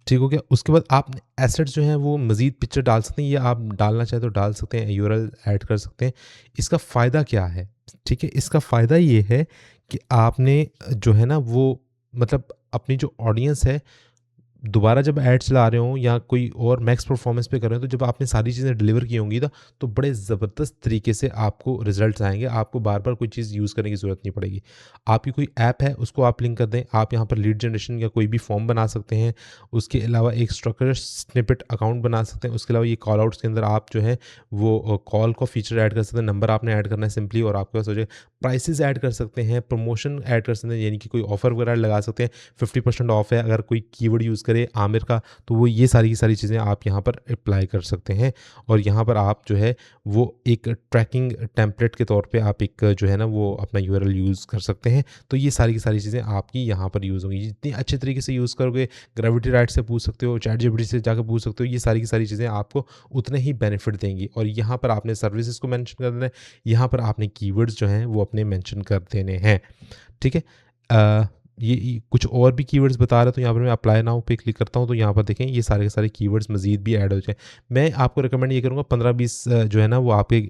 ठीक हो गया। उसके बाद आप एसेट्स जो हैं वो मज़ीद पिक्चर डाल सकते हैं, या आप डालना चाहें तो डाल सकते हैं, यूआरएल ऐड कर सकते हैं। इसका फ़ायदा क्या है, ठीक है, इसका फ़ायदा ये है कि आपने जो है ना वो मतलब अपनी जो ऑडियंस है, दोबारा जब ऐड चला रहे हों या कोई और मैक्स परफॉर्मेंस पे कर रहे हो, तो जब आपने सारी चीज़ें डिलीवर की होंगी ना, तो बड़े ज़बरदस्त तरीके से आपको रिजल्ट्स आएंगे, आपको बार बार कोई चीज़ यूज़ करने की ज़रूरत नहीं पड़ेगी। आपकी कोई ऐप है उसको आप लिंक कर दें, आप यहाँ पर लीड जनरेशन या कोई भी फॉर्म बना सकते हैं। उसके अलावा एक स्ट्रक्चर स्निपेट अकाउंट बना सकते हैं। उसके अलावा ये कॉल आउट्स के अंदर आप जो है वो कॉल का फीचर ऐड कर सकते हैं, नंबर आपने ऐड करना है सिंपली और आपके पास हो जाए। प्राइसेस ऐड कर सकते हैं, प्रमोशन ऐड कर सकते हैं, यानी कि कोई ऑफर वगैरह लगा सकते हैं, 50% ऑफ है अगर कोई कीवर्ड यूज़ करे आमिर का, तो वो ये सारी की सारी चीज़ें आप यहाँ पर अप्लाई कर सकते हैं। और यहाँ पर आप जो है वो एक ट्रैकिंग टेम्पलेट के तौर पे आप एक जो है ना वो अपना यूआरएल यूज़ कर सकते हैं। तो ये सारी की सारी चीज़ें आपकी यहाँ पर यूज़ होंगी, जितनी अच्छे तरीके से यूज़ करोगे। ग्रेविटी राइट से पूछ सकते हो, चैट जीपीटी से जाकर पूछ सकते हो, ये सारी की सारी चीज़ें आपको उतने ही बेनिफिट देंगी। और यहाँ पर आपने सर्विसेज को मेंशन कर देना है, यहाँ पर आपने कीवर्ड्स जो हैं वो अपने मेंशन कर देने हैं, ठीक है। ये कुछ और भी कीवर्ड्स बता रहा है, तो यहाँ पर मैं अप्लाई नाउ पे क्लिक करता हूँ, तो यहाँ पर देखें ये सारे के सारे कीवर्ड्स मज़ीद भी ऐड हो जाए। मैं आपको रिकमेंड ये करूँगा 15-20 जो है ना वो आपके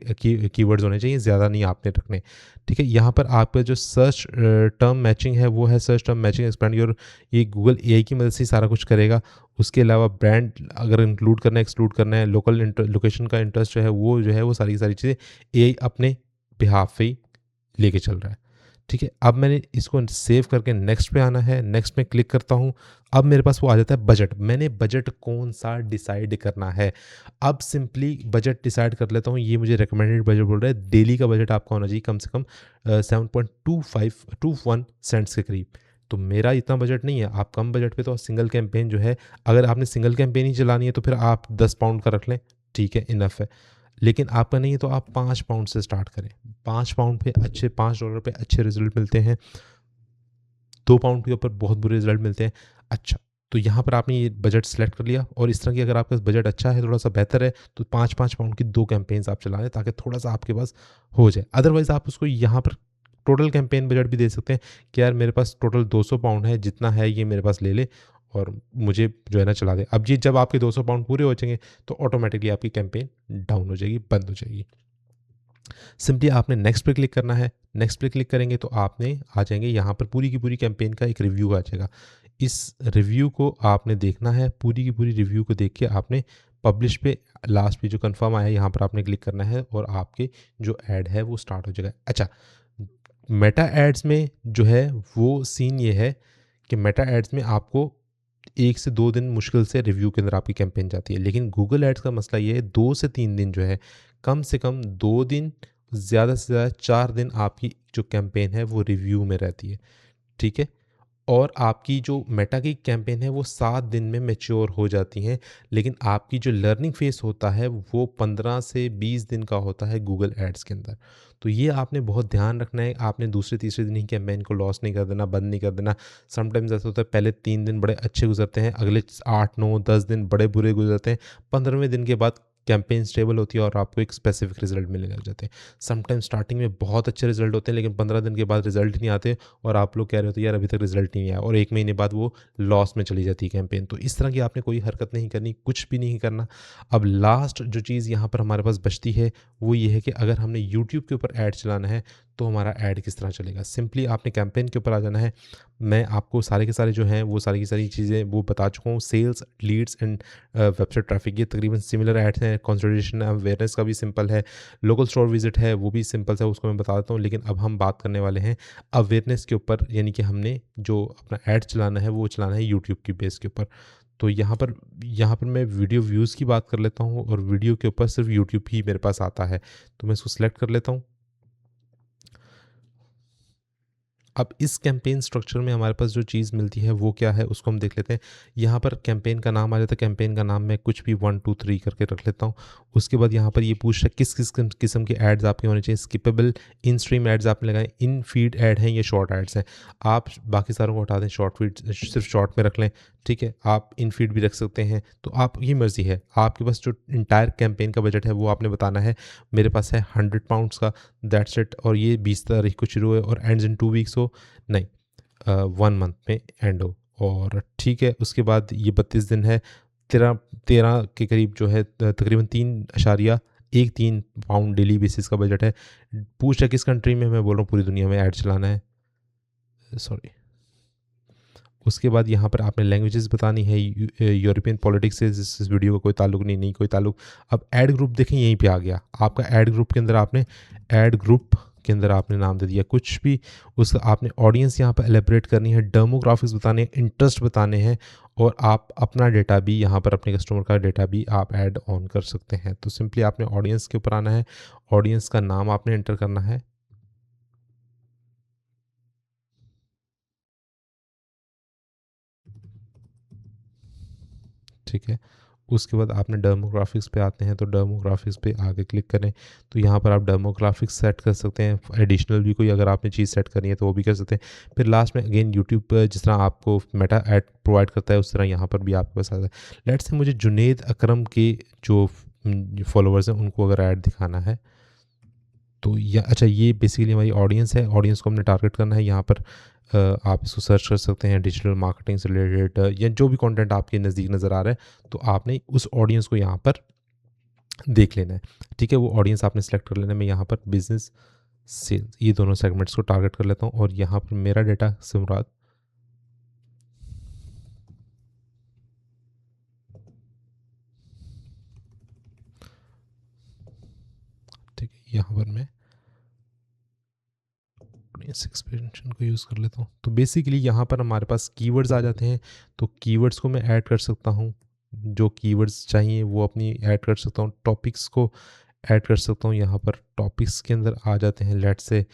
कीवर्ड्स होने चाहिए, ज़्यादा नहीं आपने रखने, ठीक है। यहाँ पर आपका जो सर्च टर्म मैचिंग है वो है search term matching expand your, ये गूगल एआई की मदद से सारा कुछ करेगा। उसके अलावा ब्रांड अगर इंक्लूड करना है एक्सक्लूड करना है, लोकल लोकेशन का इंटरेस्ट जो है वो सारी की सारी चीज़ें एआई अपने बिहाफ पे ही लेके चल रहा है, ठीक है। अब मैंने इसको सेव करके नेक्स्ट पे आना है, नेक्स्ट में क्लिक करता हूँ। अब मेरे पास वो आ जाता है बजट, मैंने बजट कौन सा डिसाइड करना है। अब सिंपली बजट डिसाइड कर लेता हूँ, ये मुझे रिकमेंडेड बजट बोल रहा है, डेली का बजट आपका होना चाहिए कम से कम 7.2521 सेंट्स के करीब। तो मेरा इतना बजट नहीं है, आप कम बजट पे तो सिंगल कैंपेन जो है, अगर आपने सिंगल कैंपेन ही चलानी है तो फिर आप 10 पाउंड का रख लें, ठीक है, इनफ है। लेकिन आपका नहीं है तो आप 5 पाउंड से स्टार्ट करें। 5 पाउंड पे अच्छे, $5 पे अच्छे रिजल्ट मिलते हैं, 2 पाउंड के ऊपर बहुत बुरे रिजल्ट मिलते हैं। अच्छा, तो यहाँ पर आपने ये बजट सेलेक्ट कर लिया, और इस तरह की अगर आपका बजट अच्छा है, थोड़ा सा बेहतर है, तो 5-5 पाउंड की 2 कैंपेन्स आप चला लें ताकि थोड़ा सा आपके पास हो जाए। अदरवाइज़ आप उसको यहाँ पर टोटल कैंपेन बजट भी दे सकते हैं कि यार मेरे पास टोटल 200 पाउंड है, जितना है ये मेरे पास ले ले और मुझे जो है ना चला दे। अब ये जब आपके 200 पाउंड पूरे हो जाएंगे तो ऑटोमेटिकली आपकी कैंपेन डाउन हो जाएगी, बंद हो जाएगी। सिंपली आपने नेक्स्ट पे क्लिक करना है। नेक्स्ट पे क्लिक करेंगे तो आपने आ जाएंगे यहाँ पर पूरी की पूरी कैंपेन का एक रिव्यू आ जाएगा। इस रिव्यू को आपने देखना है, पूरी की पूरी रिव्यू को देख के आपने पब्लिश पे लास्ट पे जो कंफर्म आया है यहाँ पर आपने क्लिक करना है, और आपके जो ऐड है वो स्टार्ट हो जाएगा। अच्छा, मेटा एड्स में जो है वो सीन ये है कि मेटा एड्स में आपको 1 से 2 दिन मुश्किल से रिव्यू के अंदर आपकी कैंपेन जाती है, लेकिन गूगल एड्स का मसला ये है 2 से 3 दिन जो है, कम से कम 2 दिन, ज़्यादा से ज़्यादा 4 दिन आपकी जो कैंपेन है वो रिव्यू में रहती है, ठीक है। और आपकी जो मेटा की कैंपेन है वो 7 दिन में मैच्योर हो जाती हैं, लेकिन आपकी जो लर्निंग फेस होता है वो 15 से 20 दिन का होता है गूगल एड्स के अंदर। तो ये आपने बहुत ध्यान रखना है, आपने दूसरे तीसरे दिन ही कैंपेन को लॉस नहीं कर देना, बंद नहीं कर देना। समटाइम्स ऐसा होता है पहले 3 दिन बड़े अच्छे गुजरते हैं, अगले 8, 9, 10 दिन बड़े बुरे गुजरते हैं, 15वें दिन के बाद कैंपेन स्टेबल होती है और आपको एक स्पेसिफिक रिजल्ट मिलने लग जाते हैं। समटाइम स्टार्टिंग में बहुत अच्छे रिजल्ट होते हैं, लेकिन 15 दिन के बाद रिजल्ट नहीं आते और आप लोग कह रहे होते हैं यार अभी तक रिजल्ट नहीं आया, और 1 महीने बाद वो लॉस में चली जाती है कैंपेन। तो इस तरह की आपने कोई हरकत नहीं करनी, कुछ भी नहीं करना। अब लास्ट जो चीज़ यहाँ पर हमारे पास बचती है वो ये है कि अगर हमने यूट्यूब के ऊपर ऐड चलाना है तो हमारा ऐड किस तरह चलेगा। सिंपली आपने कैंपेन के ऊपर आ जाना है। मैं आपको सारे के सारे जो हैं वो सारी की सारी चीज़ें वो बता चुका हूँ। Sales, leads and website traffic, ये तकरीबन सिमिलर ऐड्स हैं। कंसोलिडेशन अवेयरनेस का भी सिंपल है। लोकल स्टोर विजिट है वो भी सिंपल है, उसको मैं बता देता हूँ। लेकिन अब हम बात करने वाले हैं अवेयरनेस के ऊपर, यानी कि हमने जो अपना ऐड चलाना है वो चलाना है यूट्यूब की बेस के ऊपर। तो यहाँ पर मैं वीडियो व्यूज़ की बात कर लेता हूँ और वीडियो के ऊपर सिर्फ यूट्यूब ही मेरे पास आता है, तो मैं इसको सिलेक्ट कर लेता हूँ। अब इस कैंपेन स्ट्रक्चर में हमारे पास जो चीज़ मिलती है वो क्या है उसको हम देख लेते हैं। यहाँ पर कैंपेन का नाम आ जाता है। कैंपेन का नाम मैं कुछ भी 1 2 3 करके रख लेता हूँ। उसके बाद यहाँ पर ये पूछ रहा है किस किस किस्म के एड्स आपके होने चाहिए। स्किपेबल, इन स्ट्रीम एड्स आपने लगाए, इन फीड ऐड हैं, ये शॉर्ट एड्स हैं। आप बाकी सारों को हटा दें, शॉर्ट फीड सिर्फ शॉर्ट में रख लें, ठीक है। आप इन फीड भी रख सकते हैं, तो आपकी मर्ज़ी है। आपके पास जो इंटायर कैंपेन का बजट है वो आपने बताना है। मेरे पास है 100 पाउंड्स का, दैट्स इट। और ये 20 तारीख को शुरू है और एंड्स इन 2 वीक्स हो, नहीं 1 मंथ में एंड हो, और ठीक है। उसके बाद ये 32 दिन है, 13 के करीब जो है, तकरीबन 3.13 पाउंड डेली बेसिस का बजट है। पूछ है किस कंट्री में, मैं बोल रहा हूँ पूरी दुनिया में ऐड चलाना है, सॉरी। उसके बाद यहाँ पर आपने लैंग्वेजेस बतानी है। यूरोपियन पॉलिटिक्स से इस वीडियो का कोई ताल्लुक नहीं कोई ताल्लुक। अब ऐड ग्रुप देखें, यहीं पे आ गया आपका ऐड ग्रुप के अंदर। आपने ऐड ग्रुप के अंदर आपने नाम दे दिया कुछ भी। उसका आपने ऑडियंस यहाँ पर एलेबरेट करनी है, डेमोग्राफिक्स बताने हैं, इंटरेस्ट बताने हैं, और आप अपना डेटा भी यहाँ पर, अपने कस्टमर का डेटा भी आप ऐड ऑन कर सकते हैं। तो सिंपली आपने ऑडियंस के ऊपर आना है, ऑडियंस का नाम आपने एंटर करना है। ठीक है। उसके बाद आपने डेमोग्राफिक्स पे आते हैं, तो डेमोग्राफिक्स पे आगे क्लिक करें, तो यहाँ पर आप डेमोग्राफिक्स सेट कर सकते हैं। एडिशनल भी कोई अगर आपने चीज़ सेट करनी है तो वो भी कर सकते हैं। फिर लास्ट में अगेन यूट्यूब पर जिस तरह आपको मेटा ऐड प्रोवाइड करता है उस तरह यहाँ पर भी आपके पास आता है। लेट्स से मुझे जुनेद अकरम के जो फॉलोअर्स हैं उनको अगर ऐड दिखाना है तो अच्छा, ये बेसिकली हमारी ऑडियंस है। ऑडियंस को हमने टारगेट करना है। यहाँ पर आप इसको सर्च कर सकते हैं डिजिटल मार्केटिंग से रिलेटेड, या जो भी कंटेंट आपके नज़दीक नज़र आ रहा है, तो आपने उस ऑडियंस को यहाँ पर देख लेना है। ठीक है, वो ऑडियंस आपने सेलेक्ट कर लेना है। मैं यहाँ पर बिजनेस, सेल्स, ये दोनों सेगमेंट्स को टारगेट कर लेता हूँ, और यहाँ पर मेरा डेटा से मुराद, ठीक है, यहाँ पर मैं ऑडियंस एक्सपेंशन को यूज़ कर लेता हूँ। तो बेसिकली यहाँ पर हमारे पास कीवर्ड्स आ जाते हैं, तो कीवर्ड्स को मैं ऐड कर सकता हूँ। जो कीवर्ड्स चाहिए वो अपनी ऐड कर सकता हूँ। टॉपिक्स को ऐड कर सकता हूँ। यहाँ पर टॉपिक्स के अंदर आ जाते हैं। लेट्स से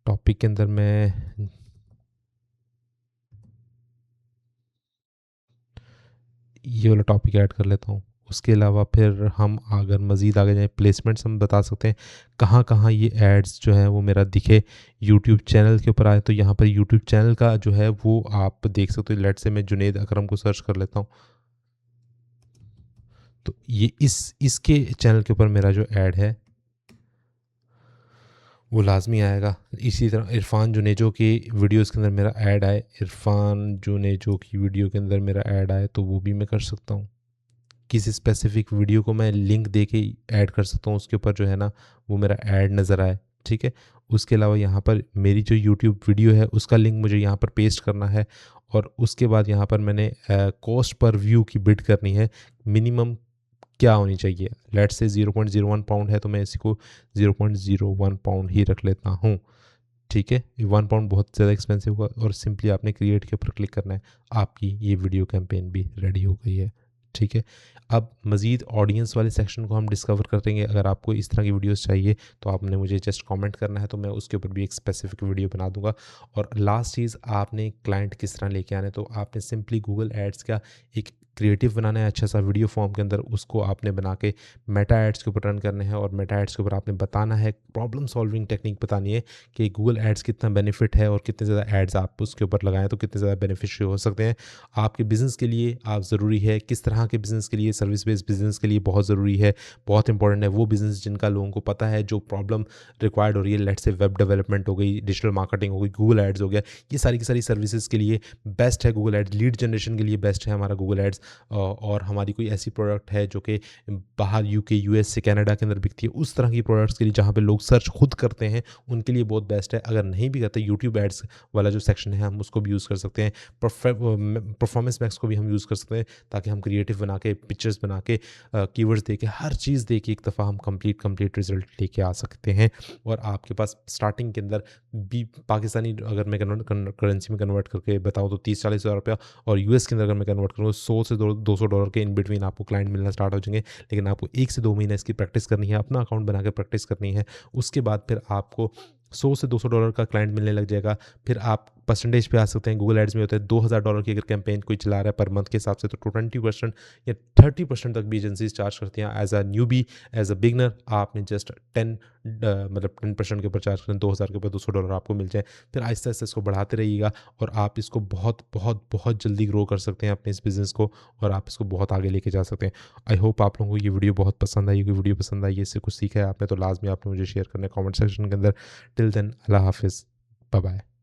टॉपिक के अंदर मैं ये वाला टॉपिक ऐड कर लेता हूँ। उसके अलावा फिर हम अगर मज़ीद आगे जाएँ, प्लेसमेंट्स हम बता सकते हैं कहाँ कहाँ ये एड्स जो है वो मेरा दिखे। यूट्यूब चैनल के ऊपर आए तो यहाँ पर यूट्यूब चैनल का जो है वो आप देख सकते हो। लेट्स से मैं जुनेद अकरम को सर्च कर लेता हूँ, तो ये इसके चैनल के ऊपर मेरा जो ऐड है वो लाजमी आएगा। इसी तरह इरफान जुनेजो की वीडियोस के अंदर मेरा ऐड आए, इरफान जुनेजो की वीडियो के अंदर मेरा ऐड आए, तो वो भी मैं कर सकता हूँ। किसी स्पेसिफिक वीडियो को मैं लिंक दे के ऐड कर सकता हूँ, उसके ऊपर जो है ना वो मेरा ऐड नज़र आए, ठीक है। उसके अलावा यहाँ पर मेरी जो यूट्यूब वीडियो है उसका लिंक मुझे यहाँ पर पेस्ट करना है, और उसके बाद यहाँ पर मैंने कॉस्ट पर व्यू की बिड करनी है। मिनिमम क्या होनी चाहिए, लेट्स से 0.01 पाउंड है, तो मैं इसी को 0.01 पाउंड ही रख लेता हूँ, ठीक है। 1 पाउंड बहुत ज़्यादा एक्सपेंसिव होगा, और सिंपली आपने क्रिएट के ऊपर क्लिक करना है। आपकी ये वीडियो कैंपेन भी रेडी हो गई है, ठीक है। अब मज़ीद ऑडियंस वाले सेक्शन को हम डिस्कवर करेंगे। अगर आपको इस तरह की वीडियोस चाहिए तो आपने मुझे जस्ट कमेंट करना है, तो मैं उसके ऊपर भी एक स्पेसिफिक वीडियो बना दूंगा। और लास्ट चीज़, आपने क्लाइंट किस तरह लेके आना है, तो आपने सिंपली गूगल एड्स का एक क्रिएटिव बनाना है अच्छा सा वीडियो फॉर्म के अंदर, उसको आपने बना के मेटा एड्स के ऊपर रन करने हैं और मेटा एड्स के ऊपर आपने बताना है, प्रॉब्लम सॉल्विंग टेक्निक बतानी है कि गूगल एड्स कितना बेनिफिट है और कितने ज़्यादा एड्स आप उसके ऊपर लगाएं तो कितने ज़्यादा बेनिफिशियल हो सकते हैं आपके बिज़नेस के लिए। आप ज़रूरी है किस तरह के बिज़नेस के लिए, सर्विस बेस्ड बिज़नेस के लिए बहुत ज़रूरी है, बहुत इंपॉर्टेंट है वो बिज़नेस जिनका लोगों को पता है जो प्रॉब्लम रिक्वायर्ड हो रही है, लेट्स से वेब डेवलपमेंट हो गई, डिजिटल मार्केटिंग हो गई, गूगल एड्स हो गया, ये सारी की सारी सर्विसेज के लिए बेस्ट है गूगल एड्स। लीड जनरेशन के लिए बेस्ट है हमारा गूगल एड्स। और हमारी कोई ऐसी प्रोडक्ट है जो कि बाहर यूके, यूएस से कनाडा के अंदर बिकती है, उस तरह की प्रोडक्ट्स के लिए जहाँ पे लोग सर्च खुद करते हैं, उनके लिए बहुत बेस्ट है। अगर नहीं भी करते, यूट्यूब एड्स वाला जो सेक्शन है हम उसको भी यूज़ कर सकते हैं। परफॉर्मेंस मैक्स को भी हम यूज़ कर सकते हैं ताकि हम क्रिएटिव बना के, पिक्चर्स बना के, कीवर्ड्स दे के, हर चीज़ दे के एक दफ़ा हम कंप्लीट रिजल्ट लेके आ सकते हैं। और आपके पास स्टार्टिंग के अंदर भी पाकिस्तानी अगर मैं करेंसी में कन्वर्ट करके बताऊँ तो 30-40 हज़ार रुपया, और यूएस के अंदर अगर मैं कन्वर्ट करूँ 100 से $200 के इन बिटवीन आपको क्लाइंट मिलना स्टार्ट हो जाएंगे। लेकिन आपको 1 से 2 महीने इसकी प्रैक्टिस करनी है, अपना अकाउंट बना के प्रैक्टिस करनी है। उसके बाद फिर आपको 100 से $200 का क्लाइंट मिलने लग जाएगा। फिर आप परसेंटेज पे आ सकते हैं। गूगल एड्स में होता है $2000 की अगर कैंपेन कोई चला रहा है पर मंथ के हिसाब से, तो 20% या 30% तक भी एजेंसीज चार्ज करती हैं। As a newbie, as a beginner आपने जस्ट 10% के ऊपर चार्ज करें, 2000 के ऊपर $200 आपको मिल जाए। फिर आहिस्ता आहिस्ता इसको बढ़ाते रहिएगा और आप इसको बहुत बहुत बहुत जल्दी ग्रो कर सकते हैं अपने इस बिज़नेस को, और आप इसको बहुत आगे लेके जा सकते हैं। आई होप आप लोगों को ये वीडियो बहुत पसंद आई होगी। वीडियो पसंद आई है, इससे कुछ सीखा है आपने तो लाजमी आपने मुझे शेयर करना है कमेंट सेक्शन के अंदर। टिल देन, अल्लाह हाफिज़, बाय बाय।